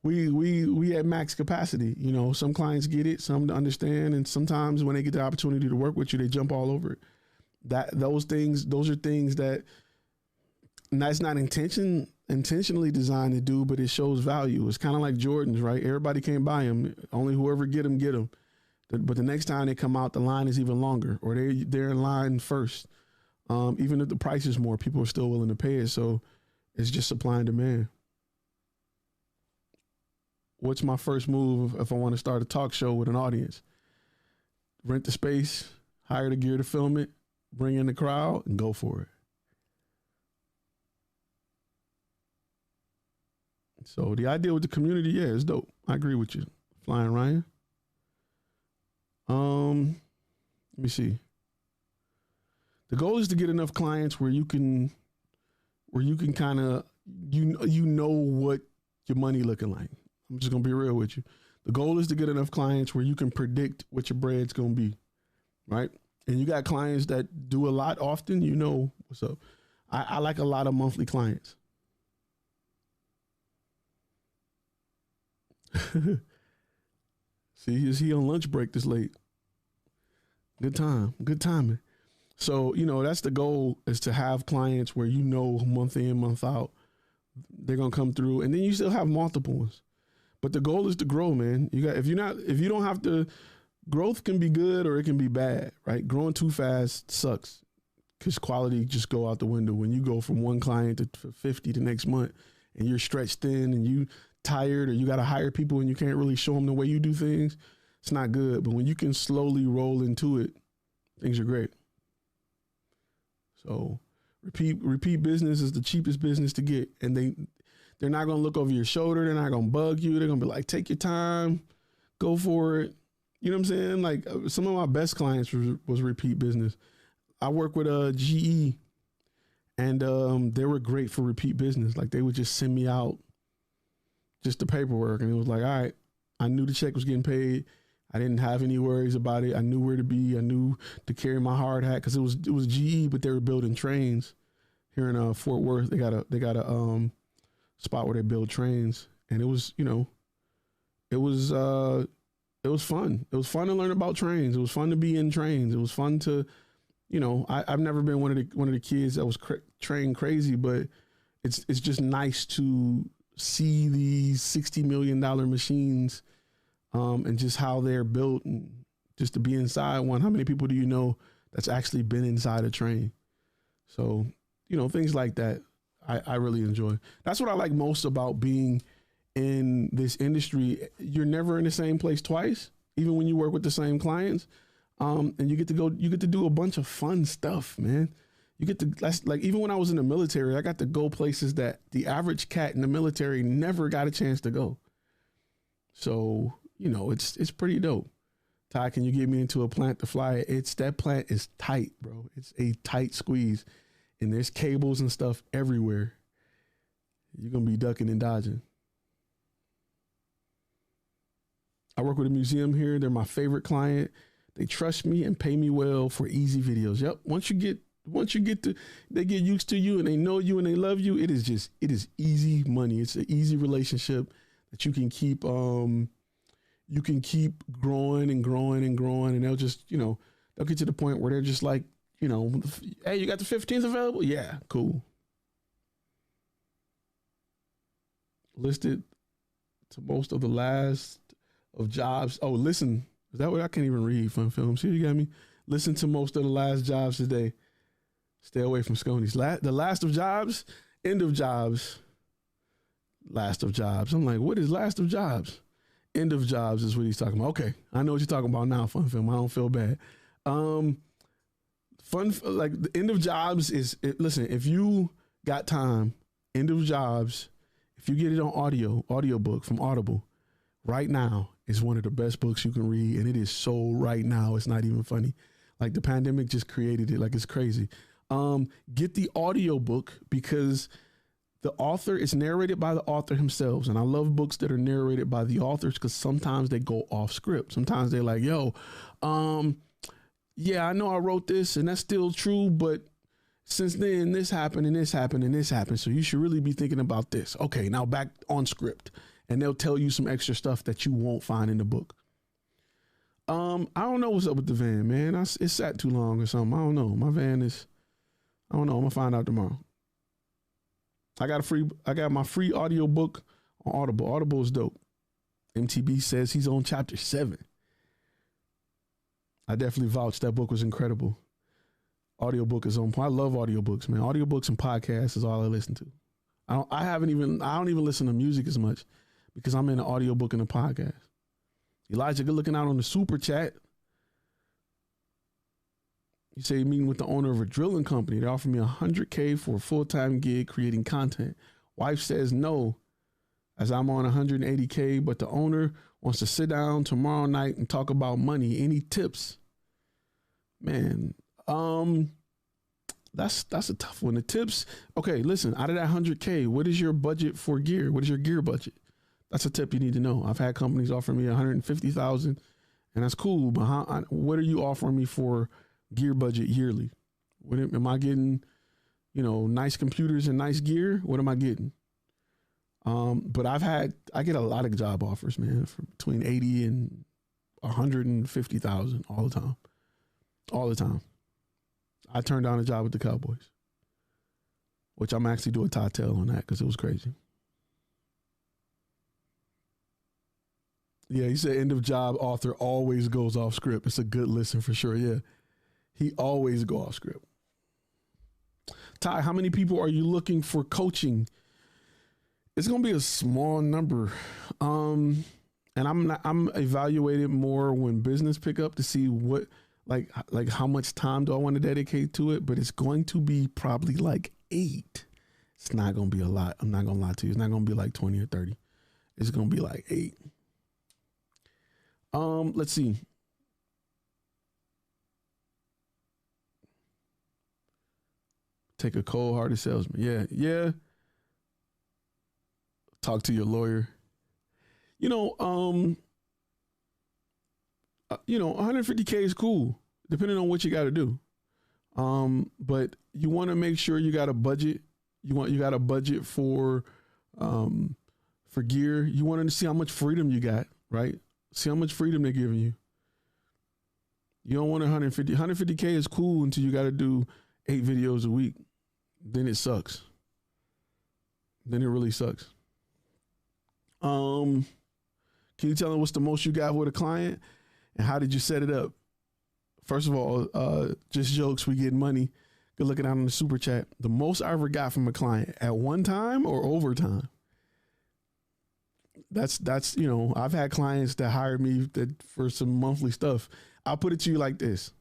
We at max capacity. Some clients get it, some don't understand. And sometimes when they get the opportunity to work with you, they jump all over it. Those are things that, and that's not intentionally designed to do, but it shows value. It's kind of like Jordans, right? Everybody can't buy them. Only whoever get them, get them. But the next time they come out, the line is even longer, or they're in line first. Even if the price is more, people are still willing to pay it. So it's just supply and demand. What's my first move if I want to start a talk show with an audience? Rent the space, hire the gear to film it, bring in the crowd, and go for it. So the idea with the community, yeah, it's dope. I agree with you, Flying Ryan. Let me see. The goal is to get enough clients where you can kind of you know what your money looking like. I'm just gonna be real with you. The goal is to get enough clients where you can predict what your bread's gonna be, right? And you got clients that do a lot often. You know what's up. I like a lot of monthly clients. See, is he on lunch break this late? Good time, good timing. So, you know, that's the goal, is to have clients where you know month in, month out, they're gonna come through, and then you still have multiple ones. But the goal is to grow, man. If you don't have to, growth can be good or it can be bad, right? Growing too fast sucks because quality just go out the window. When you go from one client to 50 the next month and you're stretched thin and you tired, or you got to hire people and you can't really show them the way you do things, it's not good. But when you can slowly roll into it, things are great. So repeat business is the cheapest business to get. And they're not going to look over your shoulder. They're not going to bug you. They're going to be like, take your time, go for it. You know what I'm saying? Like, some of my best clients was repeat business. I work with GE, and they were great for repeat business. Like, they would just send me out just the paperwork, and it was like, all right, I knew the check was getting paid. I didn't have any worries about it. I knew where to be. I knew to carry my hard hat, because it was GE, but they were building trains here in Fort Worth. They got a spot where they build trains, and it was, you know, it was fun. It was fun to learn about trains. It was fun to be in trains. It was fun to, you know, I've never been one of the kids that was train crazy, but it's just nice to see these $60 million machines, and just how they're built, and just to be inside one. How many people do you know that's actually been inside a train? So, you know, things like that, I really enjoy. That's what I like most about being in this industry. You're never in the same place twice, even when you work with the same clients. And you get to do a bunch of fun stuff, man. That's like, even when I was in the military, I got to go places that the average cat in the military never got a chance to go. So, you know, it's pretty dope. Ty, can you get me into a plant to fly? That plant is tight, bro. It's a tight squeeze, and there's cables and stuff everywhere. You're going to be ducking and dodging. I work with a museum here. They're my favorite client. They trust me and pay me well for easy videos. Yep. Once you get to, they get used to you and they know you and they love you. It is easy money. It's an easy relationship that you can keep growing and growing and growing. And they'll just, you know, they'll get to the point where they're just like, you know, hey, you got the 15th available? Yeah, cool. Listed to most of the last of jobs. Oh, listen, is that what I can't even read from films? Here, you got me. Listen to most of the last jobs today. Stay away from Sconies. The last of jobs, end of jobs, last of jobs. I'm like, what is last of jobs? End of jobs is what he's talking about. Okay, I know what you're talking about now, Fun Film. I don't feel bad. Like, the end of jobs is, listen, if you got time, end of jobs, if you get it on audiobook from Audible, right now is one of the best books you can read. And it is so right now, it's not even funny. Like, the pandemic just created it. Like, it's crazy. Get the audiobook, because the author is narrated by the author themselves. And I love books that are narrated by the authors, because sometimes they go off script. Sometimes they're like, yo, yeah, I know I wrote this and that's still true, but since then this happened and this happened and this happened. So you should really be thinking about this. Okay, now back on script. And they'll tell you some extra stuff that you won't find in the book. I don't know what's up with the van, man. It sat too long or something. I don't know. My van is, I don't know. I'm gonna find out tomorrow. I got my free audio book on Audible. Audible is dope. MTB says he's on chapter 7. I definitely vouch. That book was incredible. Audiobook is on point. I love audiobooks, man. Audiobooks and podcasts is all I listen to. I don't even listen to music as much, because I'm in an audiobook and a podcast. Elijah, good looking out on the super chat. You say you're meeting with the owner of a drilling company. They offered me $100K for a full-time gig creating content. Wife says no. as I'm on 180K, but the owner wants to sit down tomorrow night and talk about money. Any tips? Man, that's a tough one. The tips. Okay, listen, out of that 100K, what is your budget for gear? What is your gear budget? That's a tip you need to know. I've had companies offer me 150,000, and that's cool. But what are you offering me for gear budget yearly? Am I getting, nice computers and nice gear? What am I getting? But I get a lot of job offers, man, for between 80 and 150,000 all the time. I turned down a job with the Cowboys, which I'm actually doing a tie tail on that because it was crazy. Yeah, he said end of job author always goes off script. It's a good listen for sure. Yeah, he always go off script. Ty, how many people are you looking for coaching? It's going to be a small number. And I'm evaluating more when business pick up to see what, like how much time do I want to dedicate to it? But it's going to be probably like 8. It's not going to be a lot. I'm not going to lie to you. It's not going to be like 20 or 30. It's going to be like 8. Let's see. Take a cold-hearted salesman. Yeah. Talk to your lawyer. 150K is cool, depending on what you got to do. But you want to make sure you got a budget. You got a budget for gear. You want to see how much freedom you got, right? See how much freedom they're giving you. You don't want 150. 150K is cool until you got to do 8 videos a week. Then it sucks. Then it really sucks. Can you tell them what's the most you got with a client and how did you set it up? First of all, just jokes. We get money. Good looking out on the super chat. The most I ever got from a client at one time or overtime. That's I've had clients that hired me for some monthly stuff. I'll put it to you like this.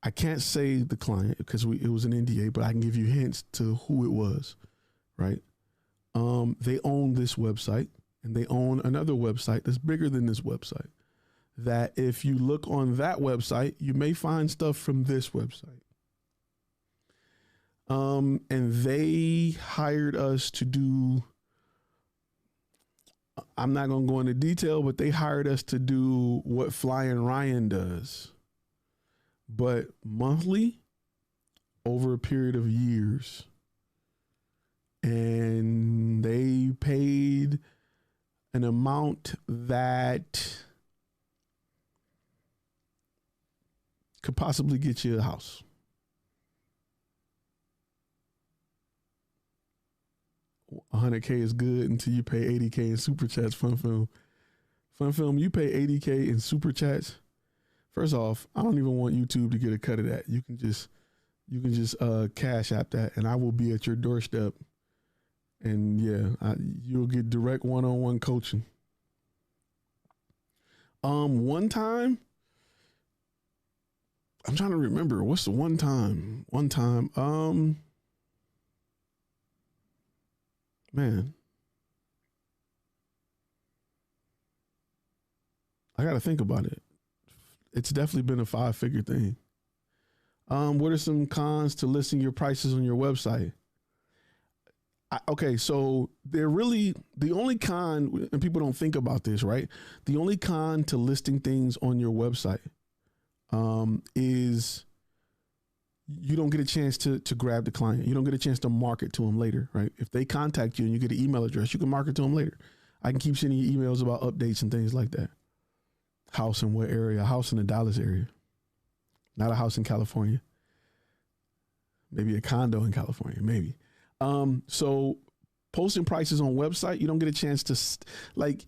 I can't say the client because it was an NDA, but I can give you hints to who it was, right? They own this website and they own another website that's bigger than this website. That if you look on that website, you may find stuff from this website. And they hired us to do, I'm not going to go into detail, but they hired us to do what Flying Ryan does, but monthly over a period of years. And they paid an amount that could possibly get you a house. $100K is good until you pay $80K in super chats. Fun film, you pay $80K in super chats. First off, I don't even want YouTube to get a cut of that. You can just cash app that, and I will be at your doorstep. And yeah, you'll get direct one-on-one coaching. One time, I'm trying to remember what's the one time. Man, I got to think about it. It's definitely been a 5-figure thing. What are some cons to listing your prices on your website? Okay, so they're really the only con, and people don't think about this, right? The only con to listing things on your website is you don't get a chance to grab the client. You don't get a chance to market to them later, right? If they contact you and you get an email address, you can market to them later. I can keep sending you emails about updates and things like that. House in what area? A house in the Dallas area. Not a house in California. Maybe a condo in California, maybe. So posting prices on website, you don't get a chance to, like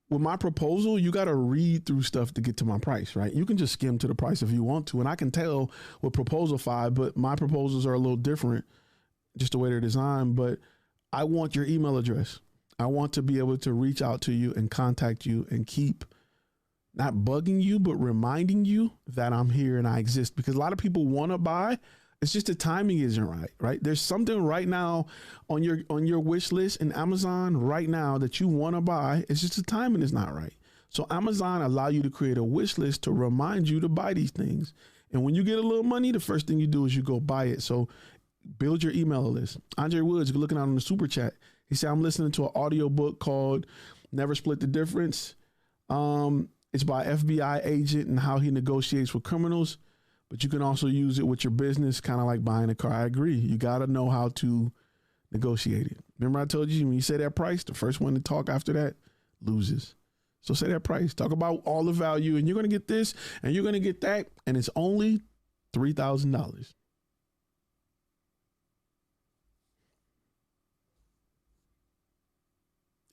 with my proposal, you got to read through stuff to get to my price, right? You can just skim to the price if you want to. And I can tell with proposal 5, but my proposals are a little different, just the way they're designed. But I want your email address. I want to be able to reach out to you and contact you and keep not bugging you, but reminding you that I'm here and I exist, because a lot of people want to buy It's just the timing isn't right, right? There's something right now on your wish list in Amazon right now that you want to buy. It's just the timing is not right. So Amazon allow you to create a wish list to remind you to buy these things. And when you get a little money, the first thing you do is you go buy it. So build your email list. Andre Woods, you're looking out on the super chat. He said, I'm listening to an audio book called Never Split the Difference. It's by FBI agent and how he negotiates with criminals. But you can also use it with your business, kind of like buying a car. I agree. You got to know how to negotiate it. Remember I told you when you say that price, the first one to talk after that loses. So say that price. Talk about all the value, and you're going to get this, and you're going to get that, and it's only $3,000.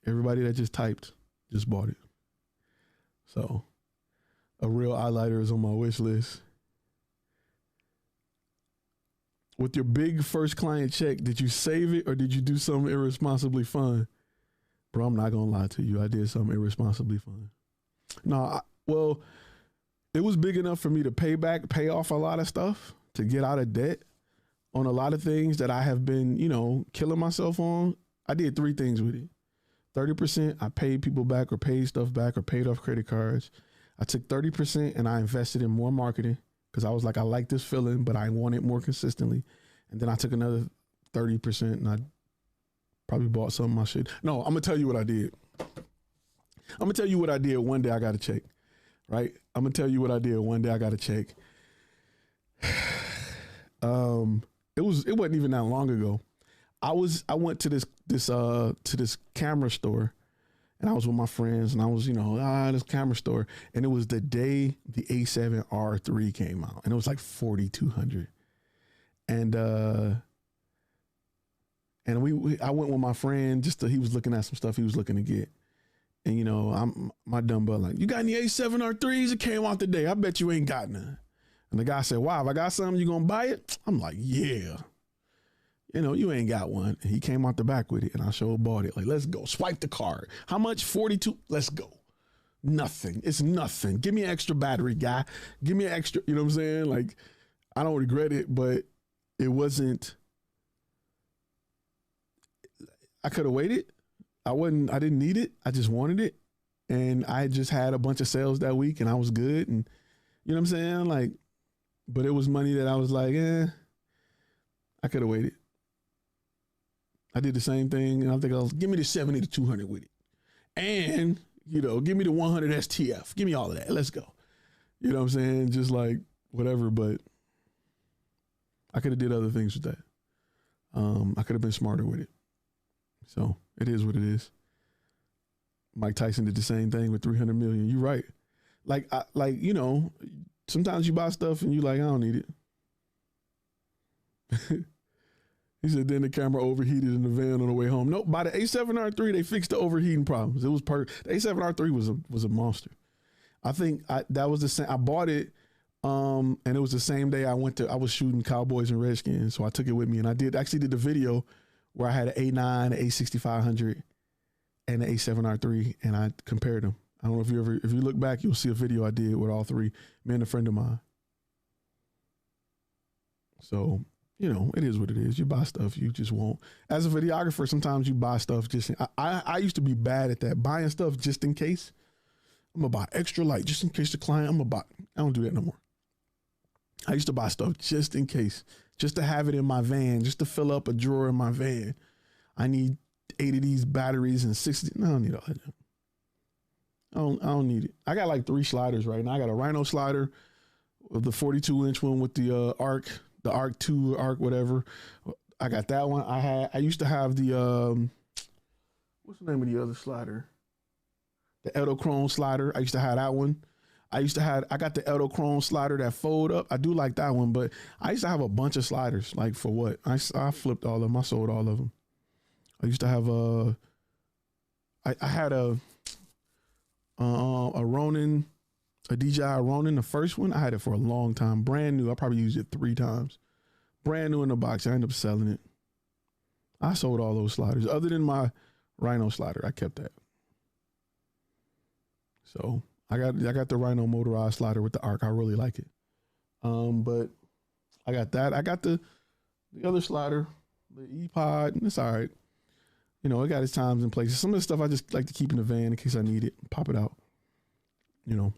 Everybody that just typed just bought it. So a real highlighter is on my wish list. With your big first client check, did you save it or did you do something irresponsibly fun? Bro, I'm not going to lie to you. I did something irresponsibly fun. No, well, it was big enough for me to pay off a lot of stuff, to get out of debt on a lot of things that I have been, killing myself on. I did 3 things with it. 30%, I paid people back or paid stuff back or paid off credit cards. I took 30% and I invested in more marketing because I was like, I like this feeling, but I want it more consistently. And then I took another 30% and I probably bought some of my shit. No, I'm going to tell you what I did. I'm going to tell you what I did one day I got a check, right? I'm going to tell you what I did one day I got a check. It wasn't even that long ago. I went to this camera store, and I was with my friends, and I was, this camera store, and it was the day the A7R3 came out, and it was like $4,200, and I went with my friend he was looking at some stuff he was looking to get, and I'm my dumb butt like, you got any A7R3s? It came out today. I bet you ain't got none. And the guy said, wow, if I got something, you gonna buy it? I'm like, yeah. You ain't got one. And he came out the back with it, and I sure bought it. Like, let's go. Swipe the card. How much? 42. Let's go. Nothing. It's nothing. Give me an extra battery, guy. Give me an extra. You know what I'm saying? Like, I don't regret it, but it wasn't. I could have waited. I didn't need it. I just wanted it. And I just had a bunch of sales that week, and I was good. And you know what I'm saying? Like, but it was money that I was like, I could have waited. I did the same thing, and I think give me the 70 to 200 with it. And, give me the 100 STF. Give me all of that. Let's go. You know what I'm saying? Just like whatever, but I could have did other things with that. I could have been smarter with it. So it is what it is. Mike Tyson did the same thing with 300 million. You're right. Sometimes you buy stuff and you like, I don't need it. He said, then the camera overheated in the van on the way home. Nope, by the A7R3, they fixed the overheating problems. It was perfect. The A7R3 was a monster. I think that was the same. I bought it, and it was the same day I was shooting Cowboys and Redskins, so I took it with me. And I actually did the video where I had an A9, an A6500, and an A7R3, and I compared them. I don't know if you look back, you'll see a video I did with all 3, me and a friend of mine. So, it is what it is. You buy stuff you just won't. As a videographer, sometimes you buy stuff just. I used to be bad at that, buying stuff just in case. I'm gonna buy extra light just in case the client. I don't do that no more. I used to buy stuff just in case, just to have it in my van, just to fill up a drawer in my van. I need 8 of these batteries and 60. No, I don't need all that. I don't need it. I got like 3 sliders right now. I got a Rhino slider, the 42-inch one with the arc. The Arc 2, Arc whatever. I got that one. I used to have the what's the name of the other slider? The Edelchrome slider. I used to have that one. I got the Edelchrome slider that fold up. I do like that one, but I used to have a bunch of sliders. Like for what? I flipped all of them. I sold all of them. I used to have I had a Ronin, a DJI Ronin, the first one. I had it for a long time, brand new. I probably used it 3 times, brand new in the box. I ended up selling it. I sold all those sliders. Other than my Rhino slider, I kept that. So I got the Rhino motorized slider with the arc. I really like it. But I got that. I got the other slider, the E-Pod, and it's all right. You know, it got its times and places. Some of the stuff I just like to keep in the van in case I need it, pop it out, you know.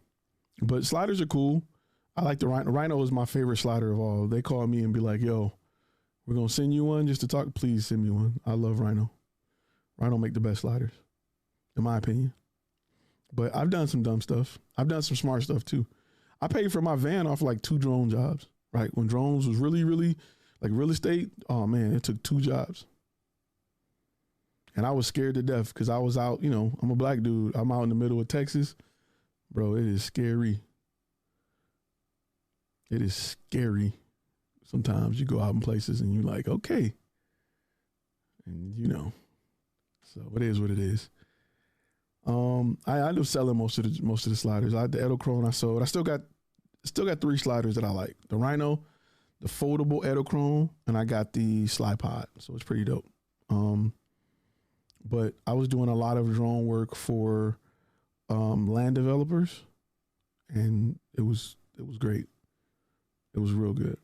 But sliders are cool. I like the Rhino. Rhino is my favorite slider of all. They call me and be like, yo, we're going to send you one just to talk. Please send me one. I love Rhino. Rhino make the best sliders, in my opinion. But I've done some dumb stuff. I've done some smart stuff too. I paid for my van off like 2 drone jobs, right? When drones was really, really like real estate, oh man, it took 2 jobs. And I was scared to death because I was out, you know, I'm a black dude. I'm out in the middle of Texas. Bro, it is scary. It is scary. Sometimes you go out in places and you're like, okay. And you know, so it is what it is. I ended up selling most of the sliders. I had the Edelkrone I sold. I still got 3 sliders that I like. The Rhino, the foldable Edelkrone, and I got the Slipod. So it's pretty dope. But I was doing a lot of drone work for land developers, and it was great. It was real good.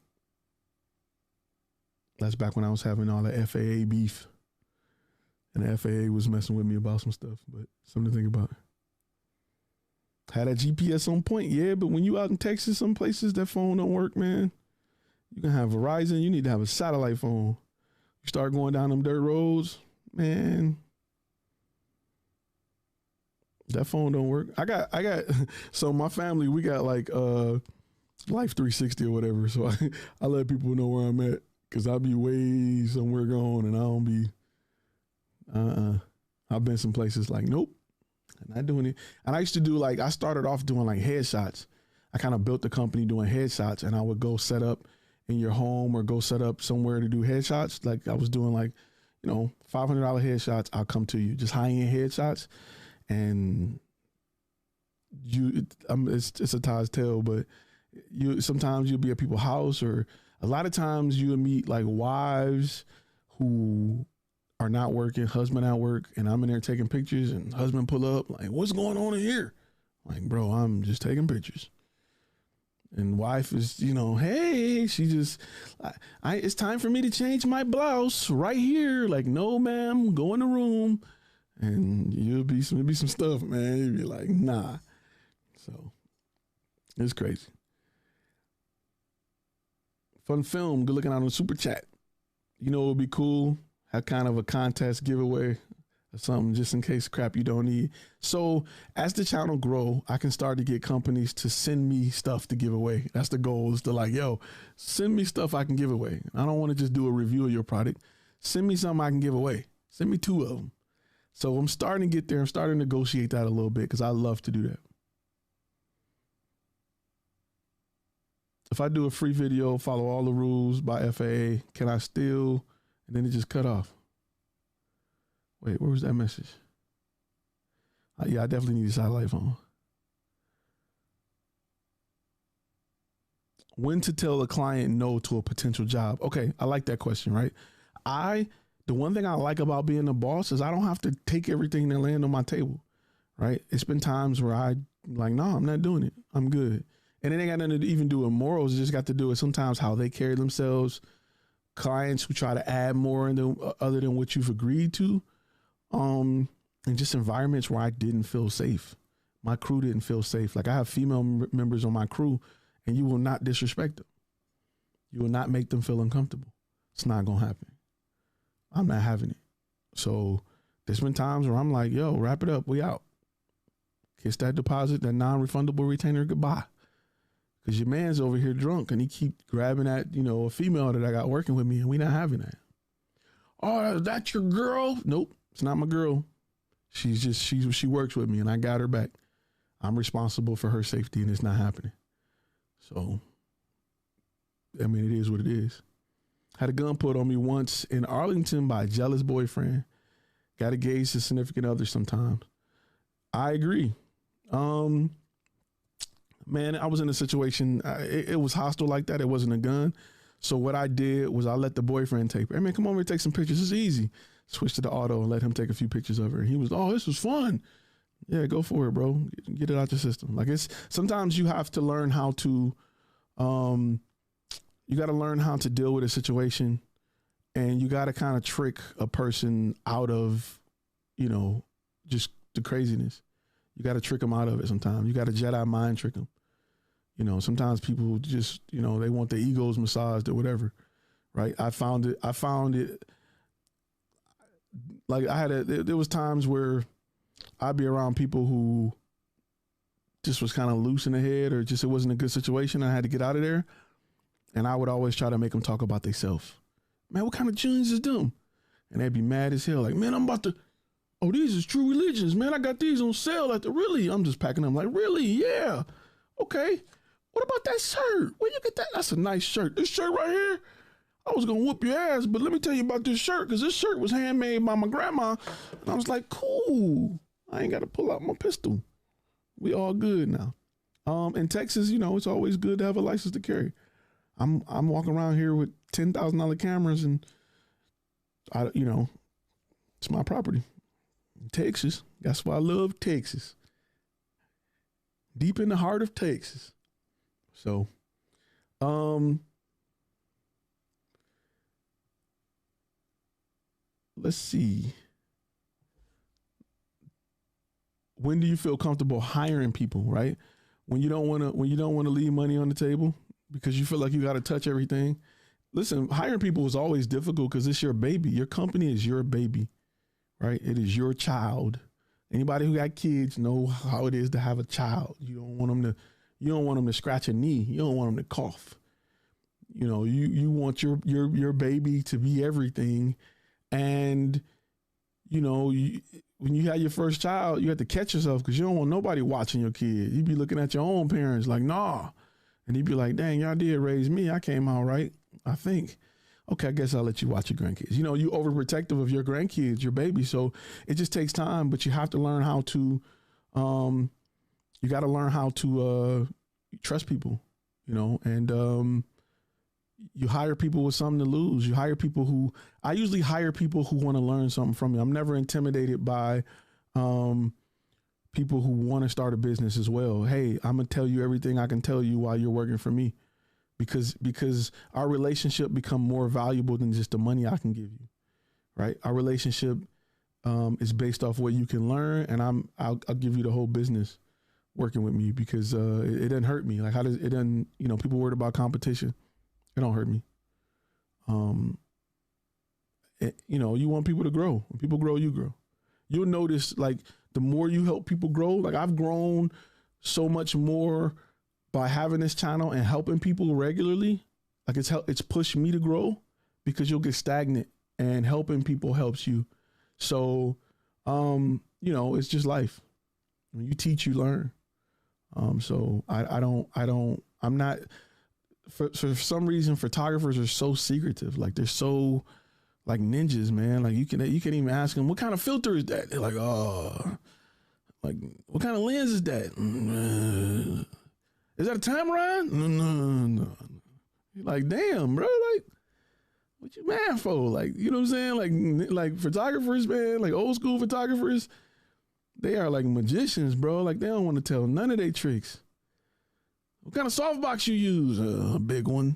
That's back when I was having all the FAA beef, and the FAA was messing with me about some stuff, but something to think about. Had that GPS on point, yeah, but when you out in Texas, some places that phone don't work, man. You can have Verizon, you need to have a satellite phone. You start going down them dirt roads, man, that phone don't work. I got so my family, we got like Life 360 or whatever. So I let people know where I'm at, because I'll be way somewhere gone and I don't be I've been some places like, nope, I'm not doing it. And I used to do like, I started off doing like headshots. I kind of built the company doing headshots, and I would go set up in your home or go set up somewhere to do headshots. Like I was doing like, you know, $500 headshots. I'll come to you, just high-end headshots. And it's a Taj's tale, but sometimes you'll be at people's house, or a lot of times you'll meet like wives who are not working, husband at work, and I'm in there taking pictures, and husband pull up like, what's going on in here? Like, bro, I'm just taking pictures. And wife is, you know, hey, she just, it's time for me to change my blouse right here. Like, no, ma'am, go in the room. And it'll be some stuff, man. You'll be like, nah. So it's crazy. Fun film. Good looking out on the super chat. You know, it would be cool. Have kind of a contest giveaway or something, just in case crap you don't need. So as the channel grow, I can start to get companies to send me stuff to give away. That's the goal, is to like, yo, send me stuff I can give away. I don't want to just do a review of your product. Send me something I can give away. Send me 2 of them. So I'm starting to get there. I'm starting to negotiate that a little bit, because I love to do that. If I do a free video, follow all the rules by FAA, can I still, and then it just cut off. Wait, where was that message? Yeah, I definitely need a satellite phone. When to tell a client no to a potential job? Okay, I like that question, right? The one thing I like about being a boss is I don't have to take everything that land on my table, right? It's been times where I'm like, no, I'm not doing it. I'm good. And it ain't got nothing to even do with morals. It just got to do with sometimes how they carry themselves. Clients who try to add more other than what you've agreed to. And just environments where I didn't feel safe. My crew didn't feel safe. Like I have female members on my crew, and you will not disrespect them. You will not make them feel uncomfortable. It's not going to happen. I'm not having it. So there's been times where I'm like, yo, wrap it up. We out. Kiss that deposit, that non-refundable retainer goodbye. Because your man's over here drunk and he keep grabbing at, you know, a female that I got working with me, and we not having that. Oh, that's your girl? Nope, it's not my girl. She works with me, and I got her back. I'm responsible for her safety, and it's not happening. So, I mean, it is what it is. Had a gun put on me once in Arlington by a jealous boyfriend. Got to gauge the significant other sometimes. I agree. Man, I was in a situation, it was hostile like that. It wasn't a gun. So what I did was I let the boyfriend take, hey man, come over and take some pictures. It's easy. Switched to the auto and let him take a few pictures of her. And he was, oh, this was fun. Yeah, go for it, bro. Get it out your system. Like sometimes you have to learn how to you got to learn how to deal with a situation, and you got to kind of trick a person out of, you know, just the craziness. You got to trick them out of it sometimes. You got to Jedi mind trick them. You know, sometimes people just, you know, they want their egos massaged or whatever, right? I found it like there was times where I'd be around people who just was kind of loose in the head, or just it wasn't a good situation. I had to get out of there. And I would always try to make them talk about themselves. Man, what kind of jeans is them? And they'd be mad as hell. Like, man, I'm about to, oh, these is True Religions. Man, I got these on sale at the, really? I'm just packing them like, really? Yeah. Okay. What about that shirt? Where you get that? That's a nice shirt. This shirt right here, I was going to whoop your ass, but let me tell you about this shirt, because this shirt was handmade by my grandma. And I was like, cool. I ain't got to pull out my pistol. We all good now. In Texas, you know, it's always good to have a license to carry. I'm walking around here with $10,000 cameras, and you know, it's my property. Texas. That's why I love Texas. Deep in the heart of Texas. So, let's see. When do you feel comfortable hiring people, right? When you don't want to leave money on the table because you feel like you got to touch everything. Listen, hiring people is always difficult because it's your baby. Your company is your baby, right? It is your child. Anybody who got kids know how it is to have a child. You don't want them to scratch a knee. You don't want them to cough. You know, you want your baby to be everything. And, you know, when you had your first child, you had to catch yourself because you don't want nobody watching your kid. You'd be looking at your own parents like, nah. And you'd be like, dang, y'all did raise me. I came out right, I think. Okay, I guess I'll let you watch your grandkids. You know, you overprotective of your grandkids, your baby. So it just takes time, but you have to learn how to, you got to learn how to trust people, you know, and you hire people with something to lose. I usually hire people who want to learn something from me. I'm never intimidated by people who want to start a business as well. Hey, I'm going to tell you everything I can tell you while you're working for me. Because our relationship become more valuable than just the money I can give you, right? Our relationship is based off what you can learn, and I'll give you the whole business working with me because it doesn't hurt me. Like it doesn't, you know, people worried about competition. It don't hurt me. You know, you want people to grow. When people grow, you grow. You'll notice, like, the more you help people grow, like I've grown so much more by having this channel and helping people regularly. Like it's pushed me to grow because you'll get stagnant, and helping people helps you. So, you know, it's just life. When you teach, you learn. So I'm not, for some reason, photographers are so secretive. Like they're so like ninjas, man. Like you can even ask them, what kind of filter is that? They're like, oh, like what kind of lens is that? Is that a Tamron? No. You're like, damn, bro. Like, what you mad for? Like, you know what I'm saying? Like photographers, man, like old school photographers, they are like magicians, bro. Like they don't want to tell none of their tricks. What kind of softbox you use? A big one.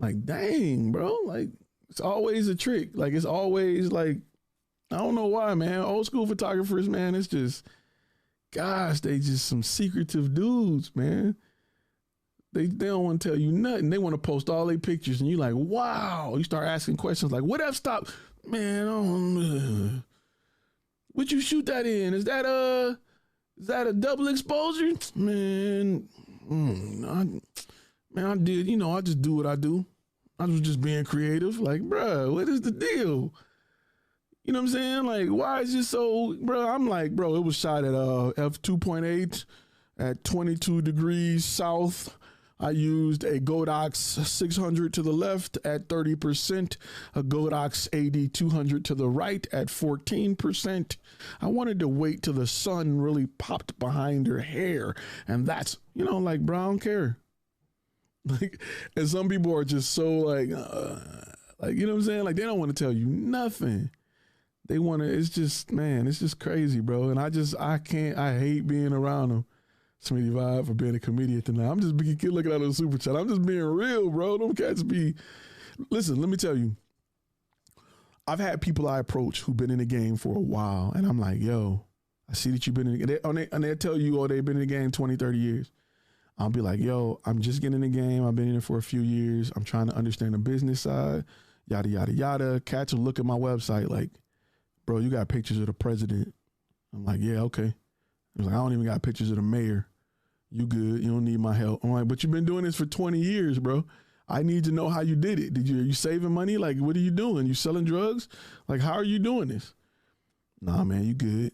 Like, dang, bro. Like, it's always a trick. Like, it's always like, I don't know why, man. Old school photographers, man, it's just, gosh, they just some secretive dudes, man. They don't want to tell you nothing. They want to post all their pictures, and you're like, wow. You start asking questions like, what f-stop? Man, what you shoot that in? Is that a double exposure? Man, I did, you know, I just do what I do. I was just being creative. Like, bro, what is the deal? You know what I'm saying? Like, why is it so, bro? I'm like, bro, it was shot at f2.8 at 22 degrees south. I used a Godox 600 to the left at 30%, a Godox AD 200 to the right at 14%. I wanted to wait till the sun really popped behind her hair. And that's, you know, like, bro, I don't care. Like, and some people are just so like, you know what I'm saying? Like, they don't want to tell you nothing. They want to, it's just, man, it's just crazy, bro. And I hate being around them. Smitty Vibe for being a comedian tonight. I'm just looking at the super chat. I'm just being real, bro. Them cats be. Listen, let me tell you. I've had people I approach who've been in the game for a while, and I'm like, yo, I see that you've been in the game. And they'll tell you, oh, they've been in the game 20, 30 years. I'll be like, yo, I'm just getting in the game. I've been in it for a few years. I'm trying to understand the business side, yada, yada, yada. Cats will look at my website like, bro, you got pictures of the president. I'm like, yeah, okay. I was like, I don't even got pictures of the mayor. You good. You don't need my help. I'm like, but you've been doing this for 20 years, bro. I need to know how you did it. Are you saving money? Like, what are you doing? You selling drugs? Like, how are you doing this? Nah, man, you good.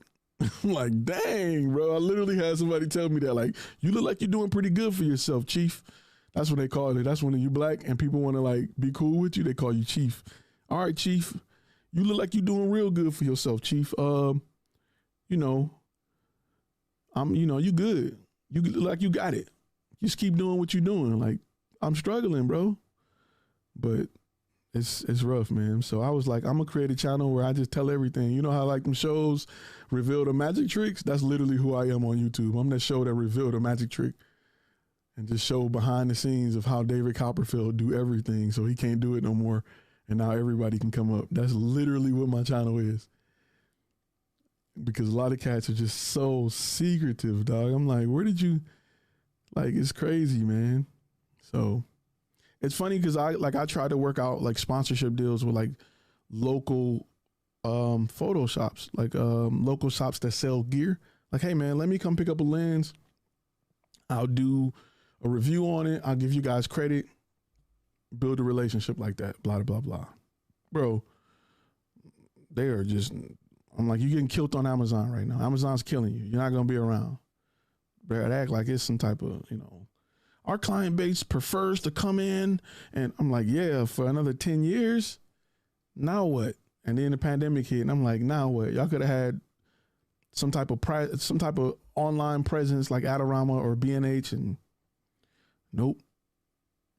I'm like, dang, bro. I literally had somebody tell me that, like, you look like you're doing pretty good for yourself, Chief. That's what they call it. That's when you black and people want to, like, be cool with you. They call you Chief. All right, Chief. You look like you're doing real good for yourself, Chief. You know, you good. You look like you got it. Just keep doing what you're doing. Like, I'm struggling, bro. But it's rough, man. So I was like, I'm gonna create a channel where I just tell everything. You know how like them shows reveal the magic tricks? That's literally who I am on YouTube. I'm that show that reveal the magic trick and just show behind the scenes of how David Copperfield do everything so he can't do it no more. And now everybody can come up. That's literally what my channel is. Because a lot of cats are just so secretive, dog. I'm like, where did you, like, it's crazy, man. So it's funny because I try to work out like sponsorship deals with like local photo shops, like local shops that sell gear. Like, hey man, let me come pick up a lens. I'll do a review on it. I'll give you guys credit, build a relationship like that, blah, blah, blah. Bro, they are just, I'm like, you're getting killed on Amazon right now. Amazon's killing you. You're not going to be around. Bro, act like it's some type of, you know, our client base prefers to come in, and I'm like, yeah, for another 10 years. Now what? And then the pandemic hit, and I'm like, now what? Y'all could have had some type of online presence like Adorama or B&H, and nope.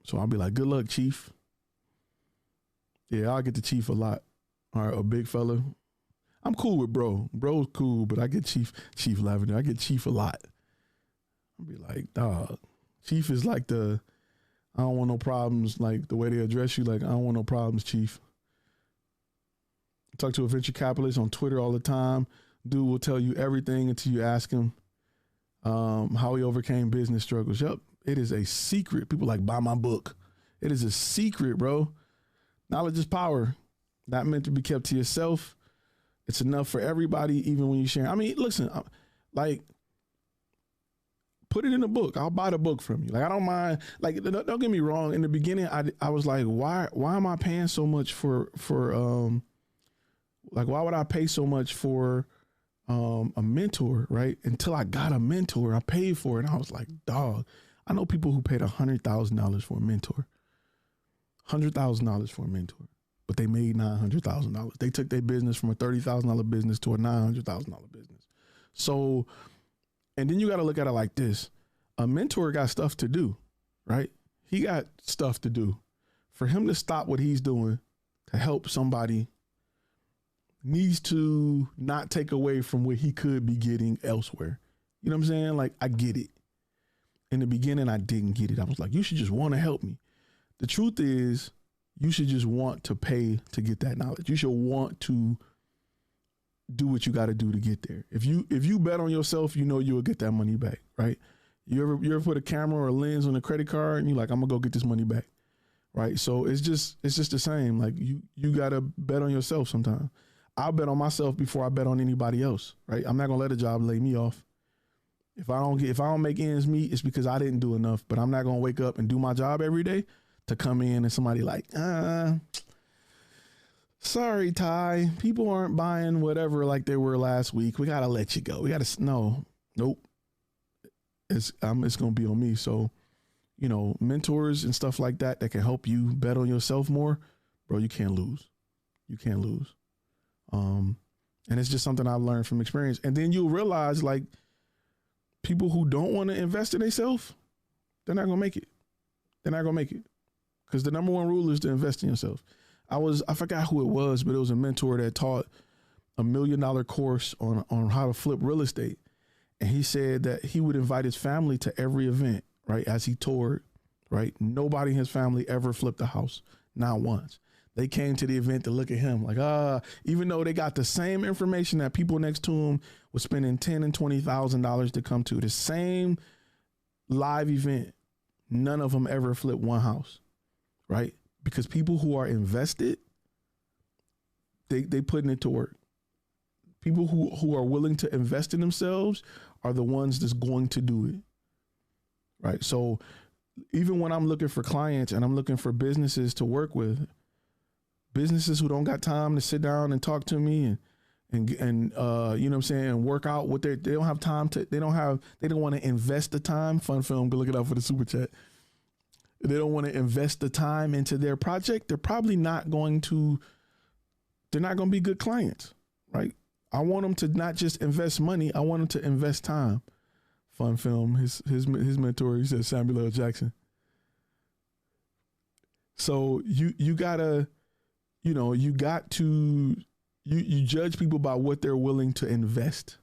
So I'll be like, good luck, Chief. Yeah, I'll get the Chief a lot. All right, a big fella. I'm cool with bro. Bro's cool, but I get Chief Lavender. I get Chief a lot. I'll be like, dog. Chief is like I don't want no problems, like the way they address you, like, I don't want no problems, Chief. I talk to a venture capitalist on Twitter all the time. Dude will tell you everything until you ask him how he overcame business struggles. Yep, it is a secret. People like, buy my book. It is a secret, bro. Knowledge is power. Not meant to be kept to yourself. It's enough for everybody, even when you share. I mean, listen, like, put it in a book. I'll buy the book from you. Like, I don't mind. Like, don't get me wrong. In the beginning, I was like, why am I paying so much for like, why would I pay so much for a mentor, right? Until I got a mentor, I paid for it. And I was like, dog, I know people who paid $100,000 for a mentor. $100,000 for a mentor. But they made $900,000. They took their business from a $30,000 business to a $900,000 business. So, and then you got to look at it like this. A mentor got stuff to do, right? He got stuff to do. For him to stop what he's doing to help somebody needs to not take away from what he could be getting elsewhere. You know what I'm saying? Like, I get it. In the beginning, I didn't get it. I was like, you should just want to help me. The truth is, you should just want to pay to get that knowledge. You should want to do what you got to do to get there. If you bet on yourself, you know you'll get that money back, right? You ever put a camera or a lens on a credit card and you're like, I'm gonna go get this money back, right? So it's just the same. Like, you gotta bet on yourself sometimes. I'll bet on myself before I bet on anybody else, right? I'm not gonna let a job lay me off. If I don't make ends meet, it's because I didn't do enough. But I'm not gonna wake up and do my job every day to come in and somebody like, sorry, Ty, people aren't buying whatever like they were last week. We got to let you go. Nope. It's going to be on me. So, you know, mentors and stuff like that can help you bet on yourself more, bro. You can't lose. You can't lose. And it's just something I've learned from experience. And then you'll realize, like, people who don't want to invest in themselves, they're not going to make it. They're not going to make it. Because the number one rule is to invest in yourself. I forgot who it was, but it was a mentor that taught $1 million course on how to flip real estate. And he said that he would invite his family to every event, right? As he toured, right? Nobody in his family ever flipped a house, not once. They came to the event to look at him like, even though they got the same information that people next to him were spending $10,000 and $20,000 to come to the same live event, none of them ever flipped one house, right? Because people who are invested, they putting it to work. People who are willing to invest in themselves are the ones that's going to do it, right? So even when I'm looking for clients and I'm looking for businesses to work with, businesses who don't got time to sit down and talk to me and you know what I'm saying, and work out what they don't have time to, they don't want to invest the time. Fun Film, go look it up for the super chat. They don't want to invest the time into their project. They're probably not going to, they're not going to be good clients, right? I want them to not just invest money. I want them to invest time. Fun Film, his mentor, he said Samuel L. Jackson. So you gotta, you got to, you judge people by what they're willing to invest.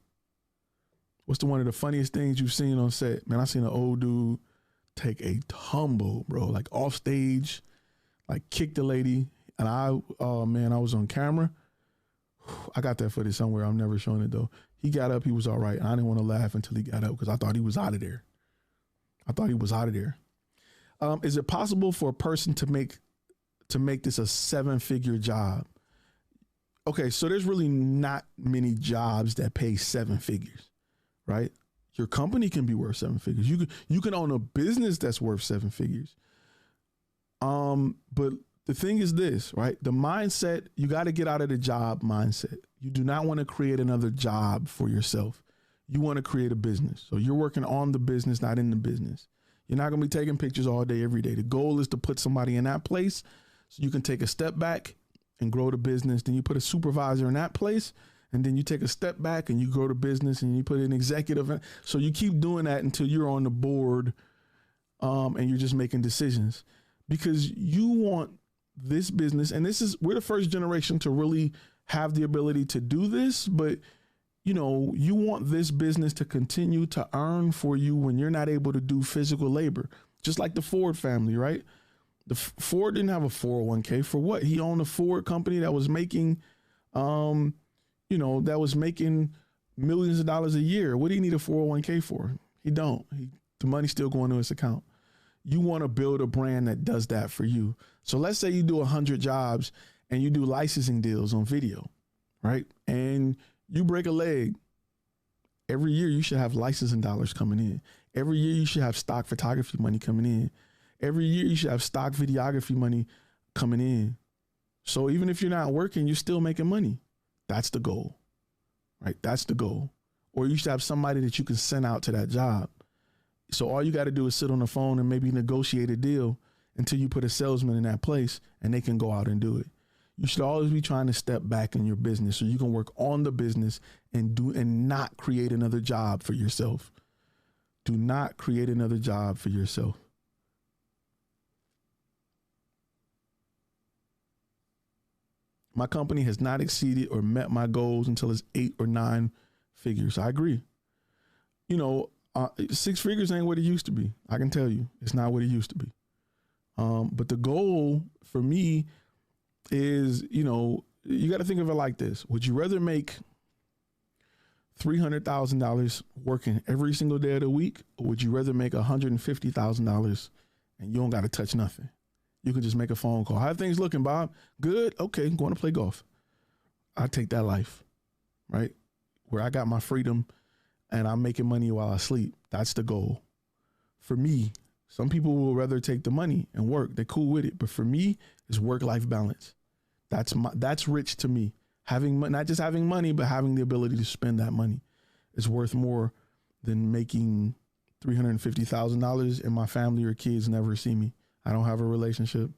What's one of the funniest things you've seen on set? Man, I seen an old dude take a tumble, bro, like off stage, like kick the lady. And I was on camera. I got that footage somewhere. I'm never showing it though. He got up, he was all right. And I didn't want to laugh until he got up because I thought he was out of there. Is it possible for a person to make this a 7-figure job? Okay, so there's really not many jobs that pay 7 figures, right? Your company can be worth 7 figures. You can own a business that's worth 7 figures. But the thing is this, right? The mindset, you got to get out of the job mindset. You do not want to create another job for yourself. You want to create a business. So you're working on the business, not in the business. You're not going to be taking pictures all day, every day. The goal is to put somebody in that place so you can take a step back and grow the business. Then you put a supervisor in that place, and then you take a step back and you grow the business, and you put an executive. So you keep doing that until you're on the board, and you're just making decisions because you want this business. And we're the first generation to really have the ability to do this, but you want this business to continue to earn for you when you're not able to do physical labor, just like the Ford family, right? Ford didn't have a 401k for what? He owned a Ford company that was making, millions of dollars a year. What do you need a 401k for? He don't. The money's still going to his account. You want to build a brand that does that for you. So let's say you do 100 jobs and you do licensing deals on video, right? And you break a leg. Every year you should have licensing dollars coming in. Every year you should have stock photography money coming in. Every year you should have stock videography money coming in. So even if you're not working, you're still making money. That's the goal, right? That's the goal. Or you should have somebody that you can send out to that job. So all you got to do is sit on the phone and maybe negotiate a deal until you put a salesman in that place and they can go out and do it. You should always be trying to step back in your business so you can work on the business and not create another job for yourself. Do not create another job for yourself. My company has not exceeded or met my goals until it's 8 or 9 figures. I agree. 6 figures ain't what it used to be. I can tell you, it's not what it used to be. But the goal for me is, you got to think of it like this. Would you rather make $300,000 working every single day of the week, or would you rather make $150,000 and you don't got to touch nothing? You can just make a phone call. How are things looking, Bob? Good. Okay, I'm going to play golf. I take that life, right? Where I got my freedom and I'm making money while I sleep. That's the goal. For me, some people will rather take the money and work. They're cool with it. But for me, it's work-life balance. That's rich to me. Not just having money, but having the ability to spend that money is worth more than making $350,000 and my family or kids never see me. I don't have a relationship.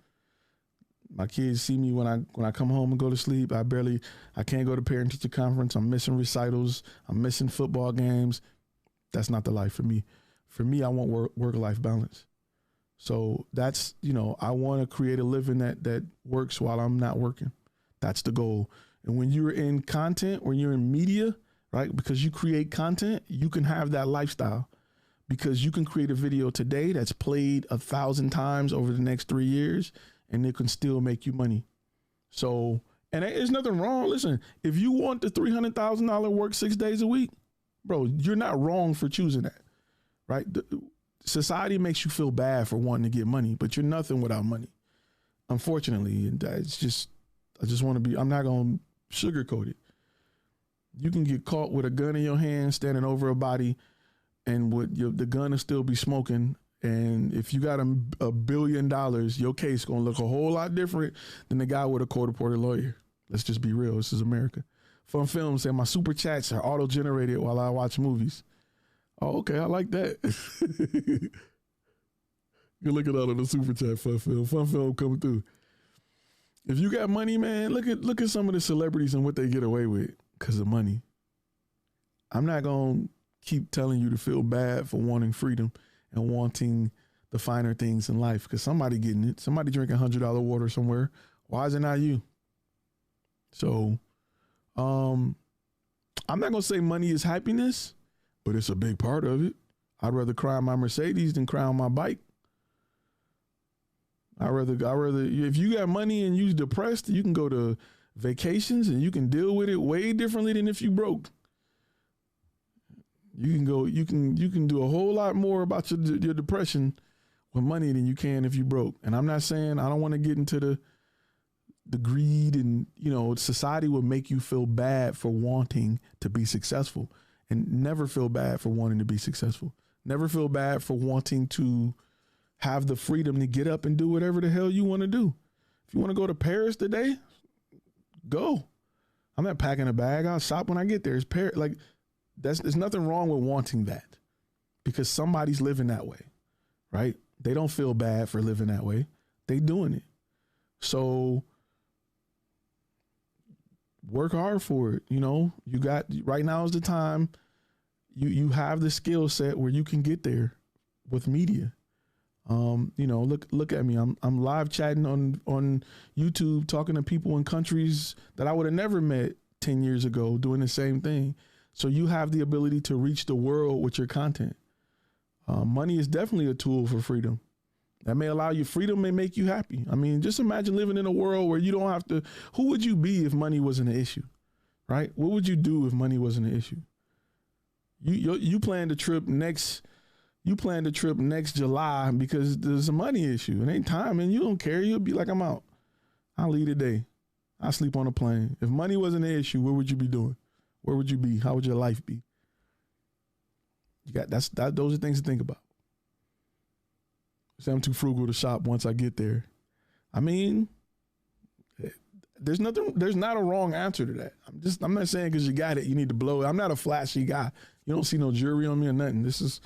My kids see me when I come home and go to sleep. I can't go to parent-teacher conference. I'm missing recitals. I'm missing football games. That's not the life for me. For me, I want work-life balance. So that's, I want to create a living that works while I'm not working. That's the goal. And when you're in content, when you're in media, right? Because you create content, you can have that lifestyle, because you can create a video today that's played 1,000 times over the next 3 years, and it can still make you money. So, and there's nothing wrong. Listen, if you want the $300,000 work 6 days a week, bro, you're not wrong for choosing that, right? Society makes you feel bad for wanting to get money, but you're nothing without money, unfortunately. And it's just, I just want to be, I'm not going to sugarcoat it. You can get caught with a gun in your hand standing over a body, and the gun will still be smoking. And if you got $1 billion, your case going to look a whole lot different than the guy with a court-appointed lawyer. Let's just be real. This is America. Fun Film said, my super chats are auto-generated while I watch movies. Oh, okay. I like that. You look at all of the super chat, Fun Film. Fun Film coming through. If you got money, man, look at some of the celebrities and what they get away with because of money. I'm not going to keep telling you to feel bad for wanting freedom and wanting the finer things in life, because somebody getting it. Somebody drinking $100 water somewhere. Why is it not you? So I'm not going to say money is happiness, but it's a big part of it. I'd rather cry on my Mercedes than cry on my bike. I'd rather, if you got money and you're depressed, you can go to vacations and you can deal with it way differently than if you broke. You can do a whole lot more about your depression with money than you can if you broke. And I'm not saying, I don't want to get into the greed and, society will make you feel bad for wanting to be successful, and never feel bad for wanting to be successful. Never feel bad for wanting to have the freedom to get up and do whatever the hell you want to do. If you want to go to Paris today, go. I'm not packing a bag. I'll shop when I get there. It's Paris. Like, there's nothing wrong with wanting that, because somebody's living that way, right? They don't feel bad for living that way. They doing it. So work hard for it. You got, right now is the time. You have the skill set where you can get there with media. Look at me. I'm live chatting on YouTube, talking to people in countries that I would have never met 10 years ago, doing the same thing. So you have the ability to reach the world with your content. Money is definitely a tool for freedom. That may allow you freedom, may make you happy. I mean, just imagine living in a world where you don't have to. Who would you be if money wasn't an issue, right? What would you do if money wasn't an issue? You plan the trip next. You plan the trip next July because there's a money issue. It ain't time, and you don't care. You'll be like, I'm out. I'll leave today. I'll sleep on a plane. If money wasn't an issue, what would you be doing? Where would you be? How would your life be? Those are things to think about. Say I'm too frugal to shop once I get there. I mean, there's not a wrong answer to that. I'm not saying because you got it, you need to blow it. I'm not a flashy guy. You don't see no jewelry on me or nothing. This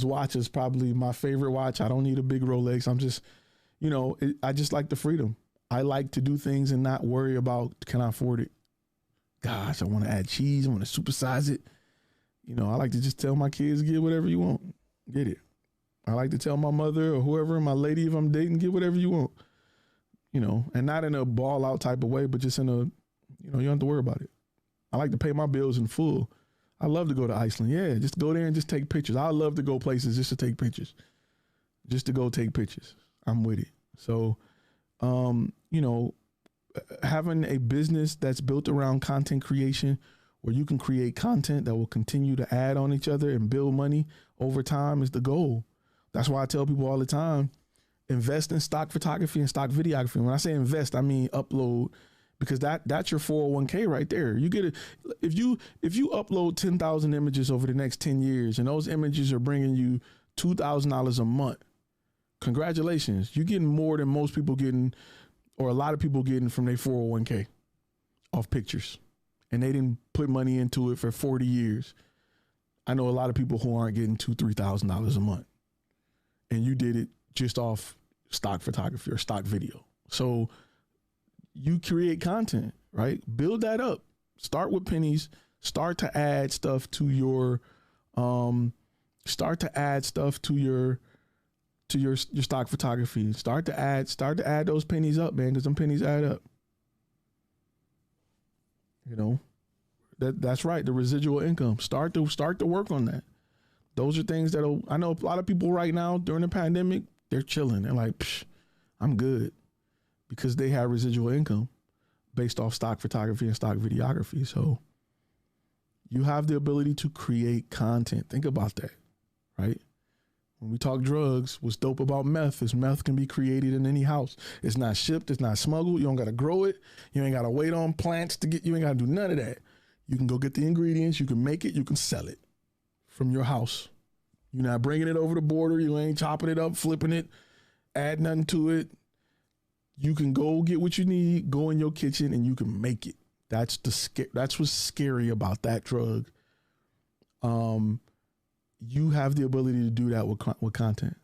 watch is probably my favorite watch. I don't need a big Rolex. I'm just, I just like the freedom. I like to do things and not worry about, can I afford it? Gosh, I want to add cheese. I want to supersize it. I like to just tell my kids, get whatever you want. Get it. I like to tell my mother or whoever, my lady, if I'm dating, get whatever you want. And not in a ball out type of way, but just in a, you don't have to worry about it. I like to pay my bills in full. I love to go to Iceland. Yeah, just go there and just take pictures. I love to go places just to take pictures. Just to go take pictures. I'm with it. So, having a business that's built around content creation, where you can create content that will continue to add on each other and build money over time, is the goal. That's why I tell people all the time, invest in stock photography and stock videography. When I say invest, I mean upload, because that's your 401k right there. You get it. If you upload 10,000 images over the next 10 years and those images are bringing you $2,000 a month, congratulations. You're getting more than most people getting, or a lot of people getting from their 401k off pictures. And they didn't put money into it for 40 years. I know a lot of people who aren't getting $2,000, $3,000 a month. And you did it just off stock photography or stock video. So you create content, right? Build that up. Start with pennies. Start to add stuff to your stock photography. Start to add those pennies up, man, because them pennies add up. That's right. The residual income. Start to work on that. Those are things that I know a lot of people right now during the pandemic, they're chilling. They're like, psh, I'm good, because they have residual income based off stock photography and stock videography. So you have the ability to create content. Think about that, right? When we talk drugs, what's dope about meth is meth can be created in any house. It's not shipped. It's not smuggled. You don't got to grow it. You ain't got to wait on plants to get, you ain't got to do none of that. You can go get the ingredients. You can make it. You can sell it from your house. You're not bringing it over the border. You ain't chopping it up, flipping it, add nothing to it. You can go get what you need, go in your kitchen, and you can make it. That's what's scary about that drug. You have the ability to do that with content.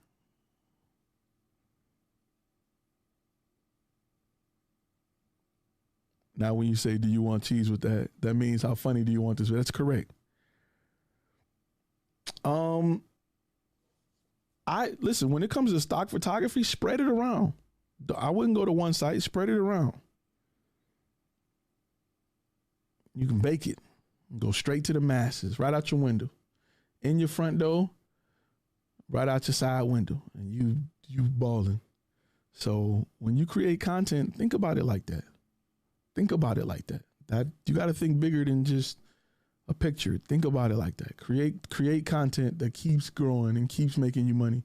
Now, when you say, do you want cheese with that? That means, how funny do you want this? That's correct. Listen, when it comes to stock photography, spread it around. I wouldn't go to one site, spread it around. You can bake it, go straight to the masses, right out your window. In your front door, right out your side window, and you balling. So when you create content, think about it like that. Think about it like that. That you got to think bigger than just a picture. Think about it like that. Create content that keeps growing and keeps making you money.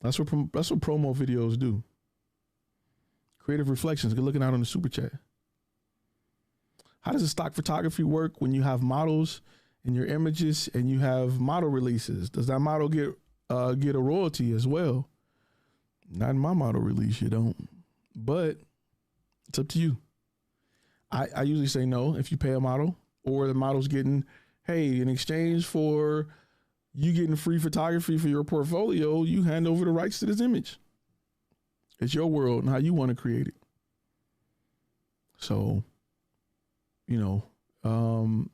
That's what promo videos do. Creative Reflections. Good looking out on the super chat. How does the stock photography work when you have models in your images and you have model releases? Does that model get a royalty as well? Not in my model release, you don't. But it's up to you. I usually say no if you pay a model, or the model's getting, hey, in exchange for you getting free photography for your portfolio, you hand over the rights to this image. It's your world and how you want to create it. So, you know,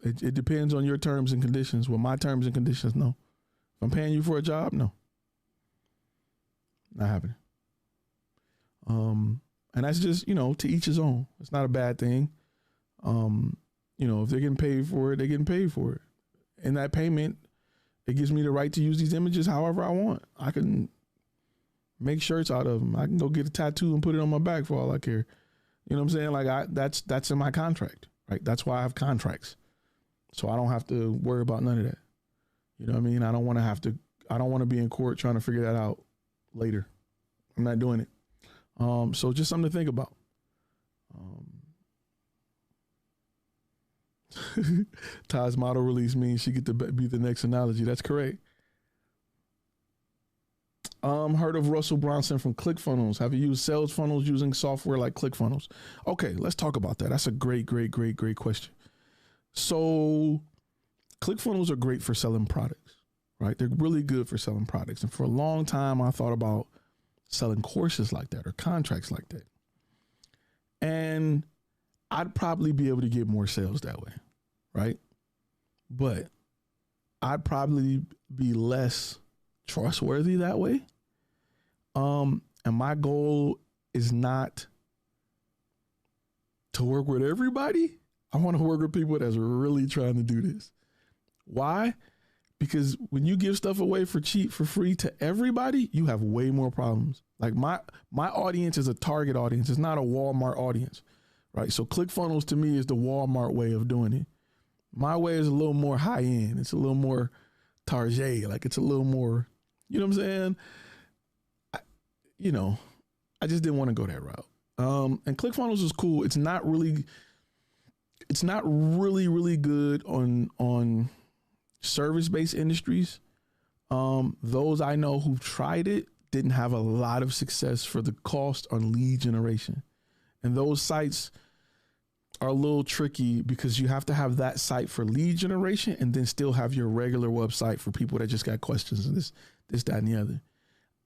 it depends on your terms and conditions. Well, my terms and conditions, no. If I'm paying you for a job, no. Not happening. And that's just, you know, to each his own. It's not a bad thing. You know, if they're getting paid for it, they're getting paid for it. And that payment, it gives me the right to use these images however I want. I can make shirts out of them. I can go get a tattoo and put it on my back for all I care. You know what I'm saying? Like that's in my contract, right? That's why I have contracts. So I don't have to worry about none of that. You know what I mean? I don't want to be in court trying to figure that out later. I'm not doing it. So just something to think about. Ty's model release means she get to be the next analogy. That's correct. Heard of Russell Bronson from ClickFunnels. Have you used sales funnels using software like ClickFunnels? Okay, let's talk about that. That's a great question. So ClickFunnels are great for selling products, right? They're really good for selling products. And for a long time, I thought about selling courses like that or contracts like that. And I'd probably be able to get more sales that way, right? But I'd probably be less trustworthy that way. And my goal is not to work with everybody. I want to work with people that's really trying to do this. Why? Because when you give stuff away for cheap, for free to everybody, you have way more problems. Like my audience is a target audience. It's not a Walmart audience, right? So ClickFunnels to me is the Walmart way of doing it. My way is a little more high end. It's a little more Target. Like it's a little more, you know what I'm saying? I just didn't want to go that route. And ClickFunnels is cool. It's not really good on service-based industries. Those I know who've tried it didn't have a lot of success for the cost on lead generation. And those sites are a little tricky because you have to have that site for lead generation and then still have your regular website for people that just got questions and this, that, and the other.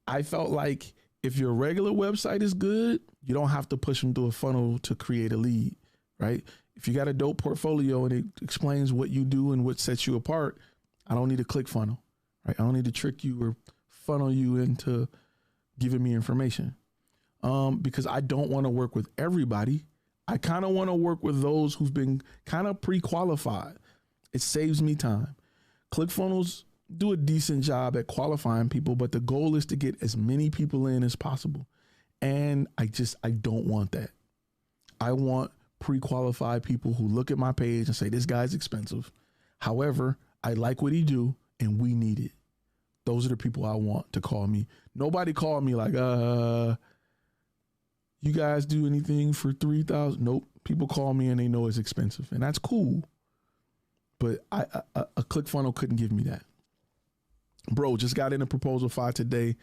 I felt like if your regular website is good, you don't have to push them through a funnel to create a lead, right? If you got a dope portfolio and it explains what you do and what sets you apart, I don't need a ClickFunnel, right? I don't need to trick you or funnel you into giving me information because I don't want to work with everybody. I kind of want to work with those who've been kind of pre-qualified. It saves me time. ClickFunnels do a decent job at qualifying people, but the goal is to get as many people in as possible. And I don't want that. I want pre-qualified people who look at my page and say, this guy's expensive. However, I like what he do and we need it. Those are the people I want to call me. Nobody called me like, you guys do anything for $3,000? Nope. People call me and they know it's expensive, and that's cool. But a ClickFunnels couldn't give me that. Bro, just got in a proposal today.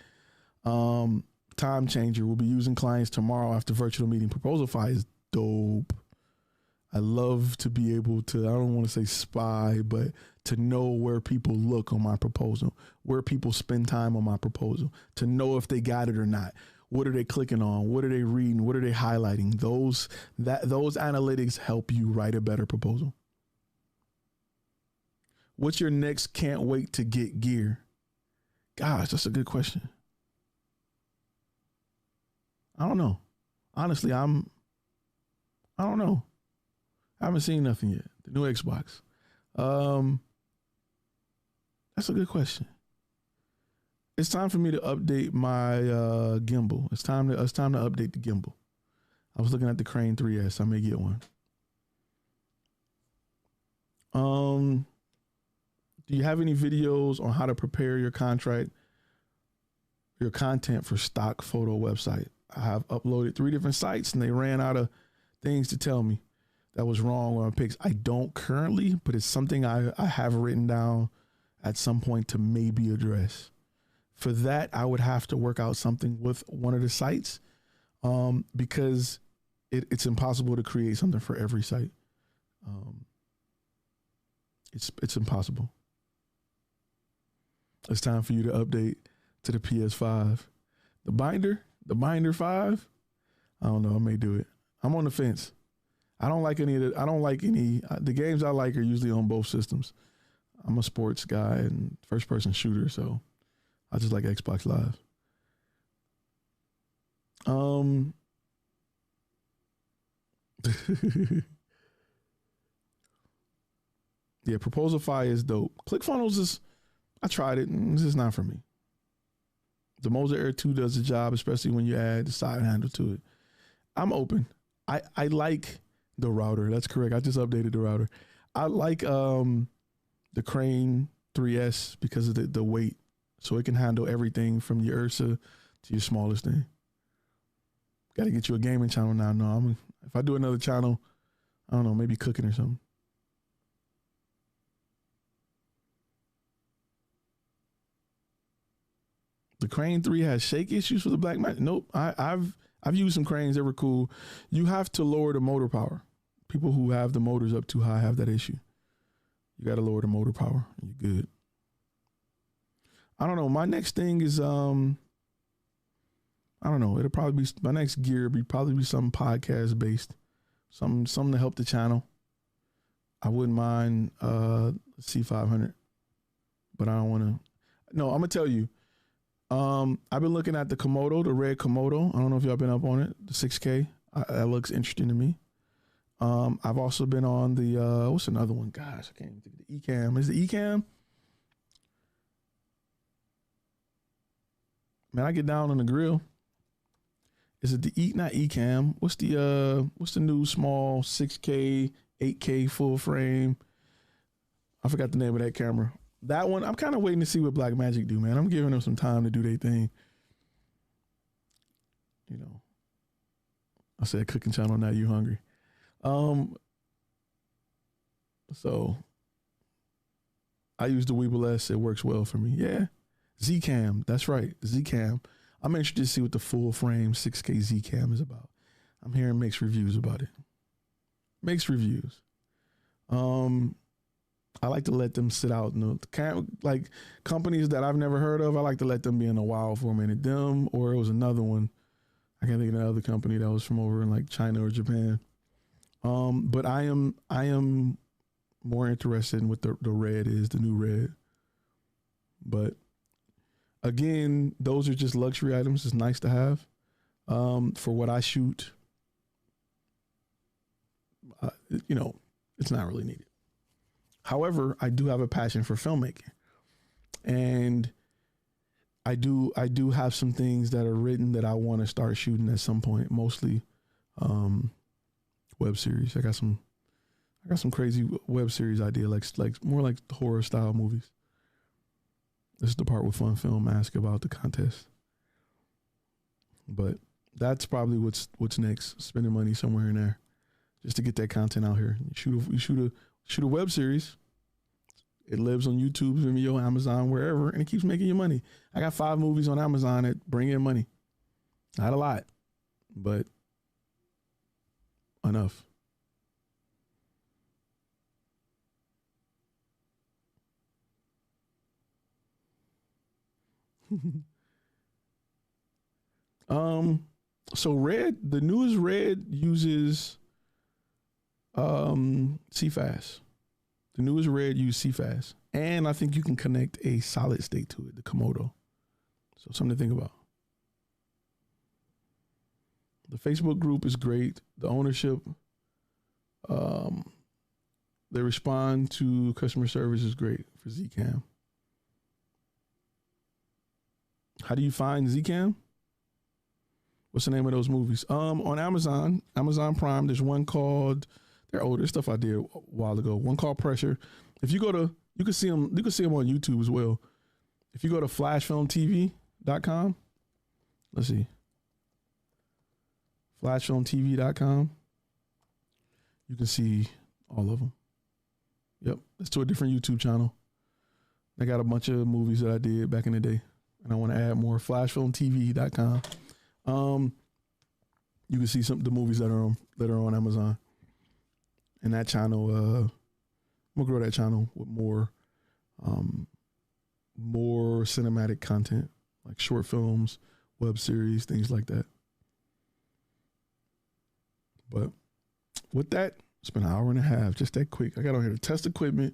Time changer. We'll be using clients tomorrow after virtual meeting. Proposal is dope. I love to be able to, I don't want to say spy, but to know where people look on my proposal, where people spend time on my proposal, to know if they got it or not. What are they clicking on? What are they reading? What are they highlighting? Those analytics help you write a better proposal. What's your next can't wait to get gear? Gosh, that's a good question. I don't know. Honestly, I don't know. I haven't seen nothing yet. The new Xbox. That's a good question. It's time for me to update my gimbal. It's time to update the gimbal. I was looking at the Crane 3S. I may get one. Do you have any videos on how to prepare your content for stock photo website? I have uploaded 3 different sites and they ran out of things to tell me that was wrong on pics. I don't currently, but it's something I have written down at some point to maybe address. For that, I would have to work out something with one of the sites because it's impossible to create something for every site. It's impossible. It's time for you to update to the PS5. The Binder 5, I don't know, I may do it. I'm on the fence. I don't like any of the games I like are usually on both systems. I'm a sports guy and first person shooter, so I just like Xbox Live. Yeah, Proposify is dope. ClickFunnels I tried it, and it's just not for me. The Moza Air 2 does the job, especially when you add the side handle to it. I'm open. I like the router. That's correct. I just updated the router. I like the Crane 3S because of the weight. So it can handle everything from your Ursa to your smallest thing. Got to get you a gaming channel now. No, if I do another channel, I don't know, maybe cooking or something. The Crane 3 has shake issues for the Blackmagic. Nope. I've used some cranes that were cool. You have to lower the motor power. People who have the motors up too high have that issue. You got to lower the motor power and you're good. I don't know. My next thing is, I don't know. It'll probably be, my next gear will probably be something podcast based. Something to help the channel. I wouldn't mind C500, but I don't want to. No, I'm going to tell you. I've been looking at the Komodo, the red Komodo. I don't know if y'all been up on it. The 6K. That looks interesting to me. I've also been on the, what's another one? Gosh, I can't even think of the Ecamm. Is the Ecamm? Man, I get down on the grill. Is it the not Ecamm? What's the new small 6K, 8K full frame? I forgot the name of that camera. That one, I'm kind of waiting to see what Blackmagic do, man. I'm giving them some time to do their thing. You know, I said cooking channel, now you hungry. So I use the Weeble S. It works well for me. Yeah. Zcam. That's right. Zcam. I'm interested to see what the full frame 6K Zcam is about. I'm hearing mixed reviews about it. Mixed reviews. I like to let them sit out. Like companies that I've never heard of, I like to let them be in a while for a minute. Them, or it was another one. I can't think of another company that was from over in like China or Japan. But I am more interested in what the red is, the new red. But again, those are just luxury items. It's nice to have. For what I shoot, you know, it's not really needed. However, I do have a passion for filmmaking, and I do have some things that are written that I want to start shooting at some point, mostly web series. I got some crazy web series idea, like more like horror style movies. This is the part where Fun Film ask about the contest. But that's probably what's next. Spending money somewhere in there just to get that content out here. You shoot a web series. It lives on YouTube, Vimeo, Amazon, wherever, and it keeps making you money. I got 5 movies on Amazon that bring in money. Not a lot, but enough. So the newest Red uses CFast. The newest Red uses CFast, and I think you can connect a solid state to it, the Komodo. So something to think about. The Facebook group is great. The ownership, they respond to customer service is great for Zcam. How do you find Zcam? What's the name of those movies? On Amazon Prime, there's one called, they're older, stuff I did a while ago. One called Pressure. If you go to, you can see them on YouTube as well. If you go to flashfilmtv.com, let's see. Flashfilmtv.com, you can see all of them. Yep, it's to a different YouTube channel. I got a bunch of movies that I did back in the day, and I want to add more. Flashfilmtv.com. You can see some of the movies that are on Amazon. And that channel, I'm gonna grow that channel with more cinematic content, like short films, web series, things like that. But with that, it's been an hour and a half, just that quick. I got on here to test equipment,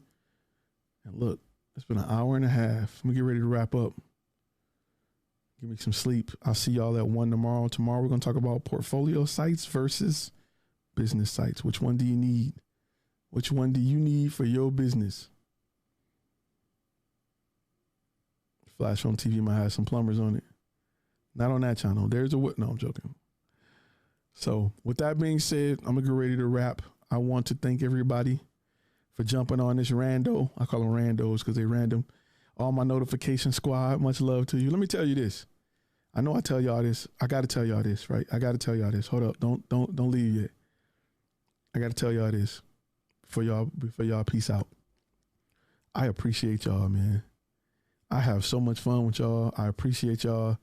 and look, it's been an hour and a half. I'm gonna get ready to wrap up. Give me some sleep. I'll see y'all at 1 tomorrow. Tomorrow we're going to talk about portfolio sites versus business sites. Which one do you need? Which one do you need for your business? Flash on TV might have some plumbers on it. Not on that channel. There's a what? No, I'm joking. So with that being said, I'm going to get ready to wrap. I want to thank everybody for jumping on this rando. I call them randos because they're random. All my notification squad, much love to you. Let me tell you this. I know I tell y'all this. I got to tell y'all this, right? I got to tell y'all this. Hold up. Don't leave yet. I got to tell y'all this before y'all peace out. I appreciate y'all, man. I have so much fun with y'all. I appreciate y'all.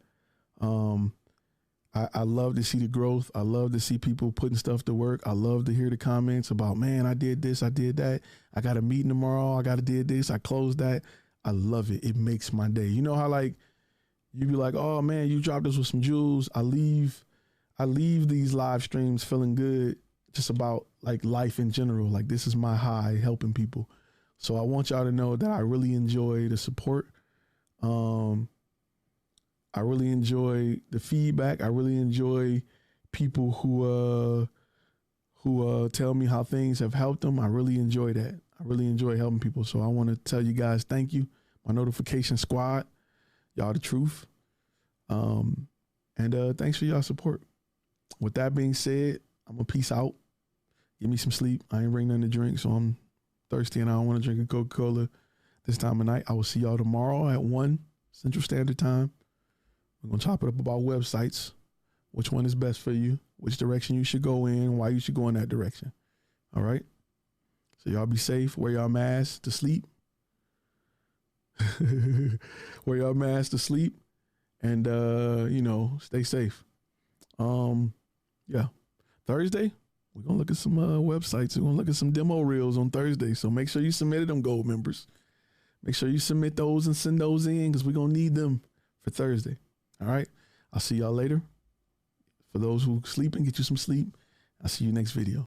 I love to see the growth. I love to see people putting stuff to work. I love to hear the comments about, man, I did this, I did that. I got a meeting tomorrow. I got to did this. I closed that. I love it. It makes my day. You know how like you be like, oh man, you dropped us with some jewels. I leave these live streams feeling good just about like life in general. Like this is my high, helping people. So I want y'all to know that I really enjoy the support. I really enjoy the feedback. I really enjoy people who tell me how things have helped them. I really enjoy that. I really enjoy helping people. So I want to tell you guys, thank you. My notification squad, y'all the truth. And thanks for y'all support. With that being said, I'm going to peace out. Give me some sleep. I ain't bring nothing to drink, so I'm thirsty and I don't want to drink a Coca-Cola this time of night. I will see y'all tomorrow at 1 Central Standard Time. We're going to chop it up about websites, which one is best for you, which direction you should go in, why you should go in that direction. All right? So y'all be safe. Wear y'all masks to sleep. Wear y'all masks to sleep. And, stay safe. Yeah. Thursday, we're going to look at some websites. We're going to look at some demo reels on Thursday. So make sure you submitted them, Gold members. Make sure you submit those and send those in because we're going to need them for Thursday. All right. I'll see y'all later. For those who sleeping, get you some sleep. I'll see you next video.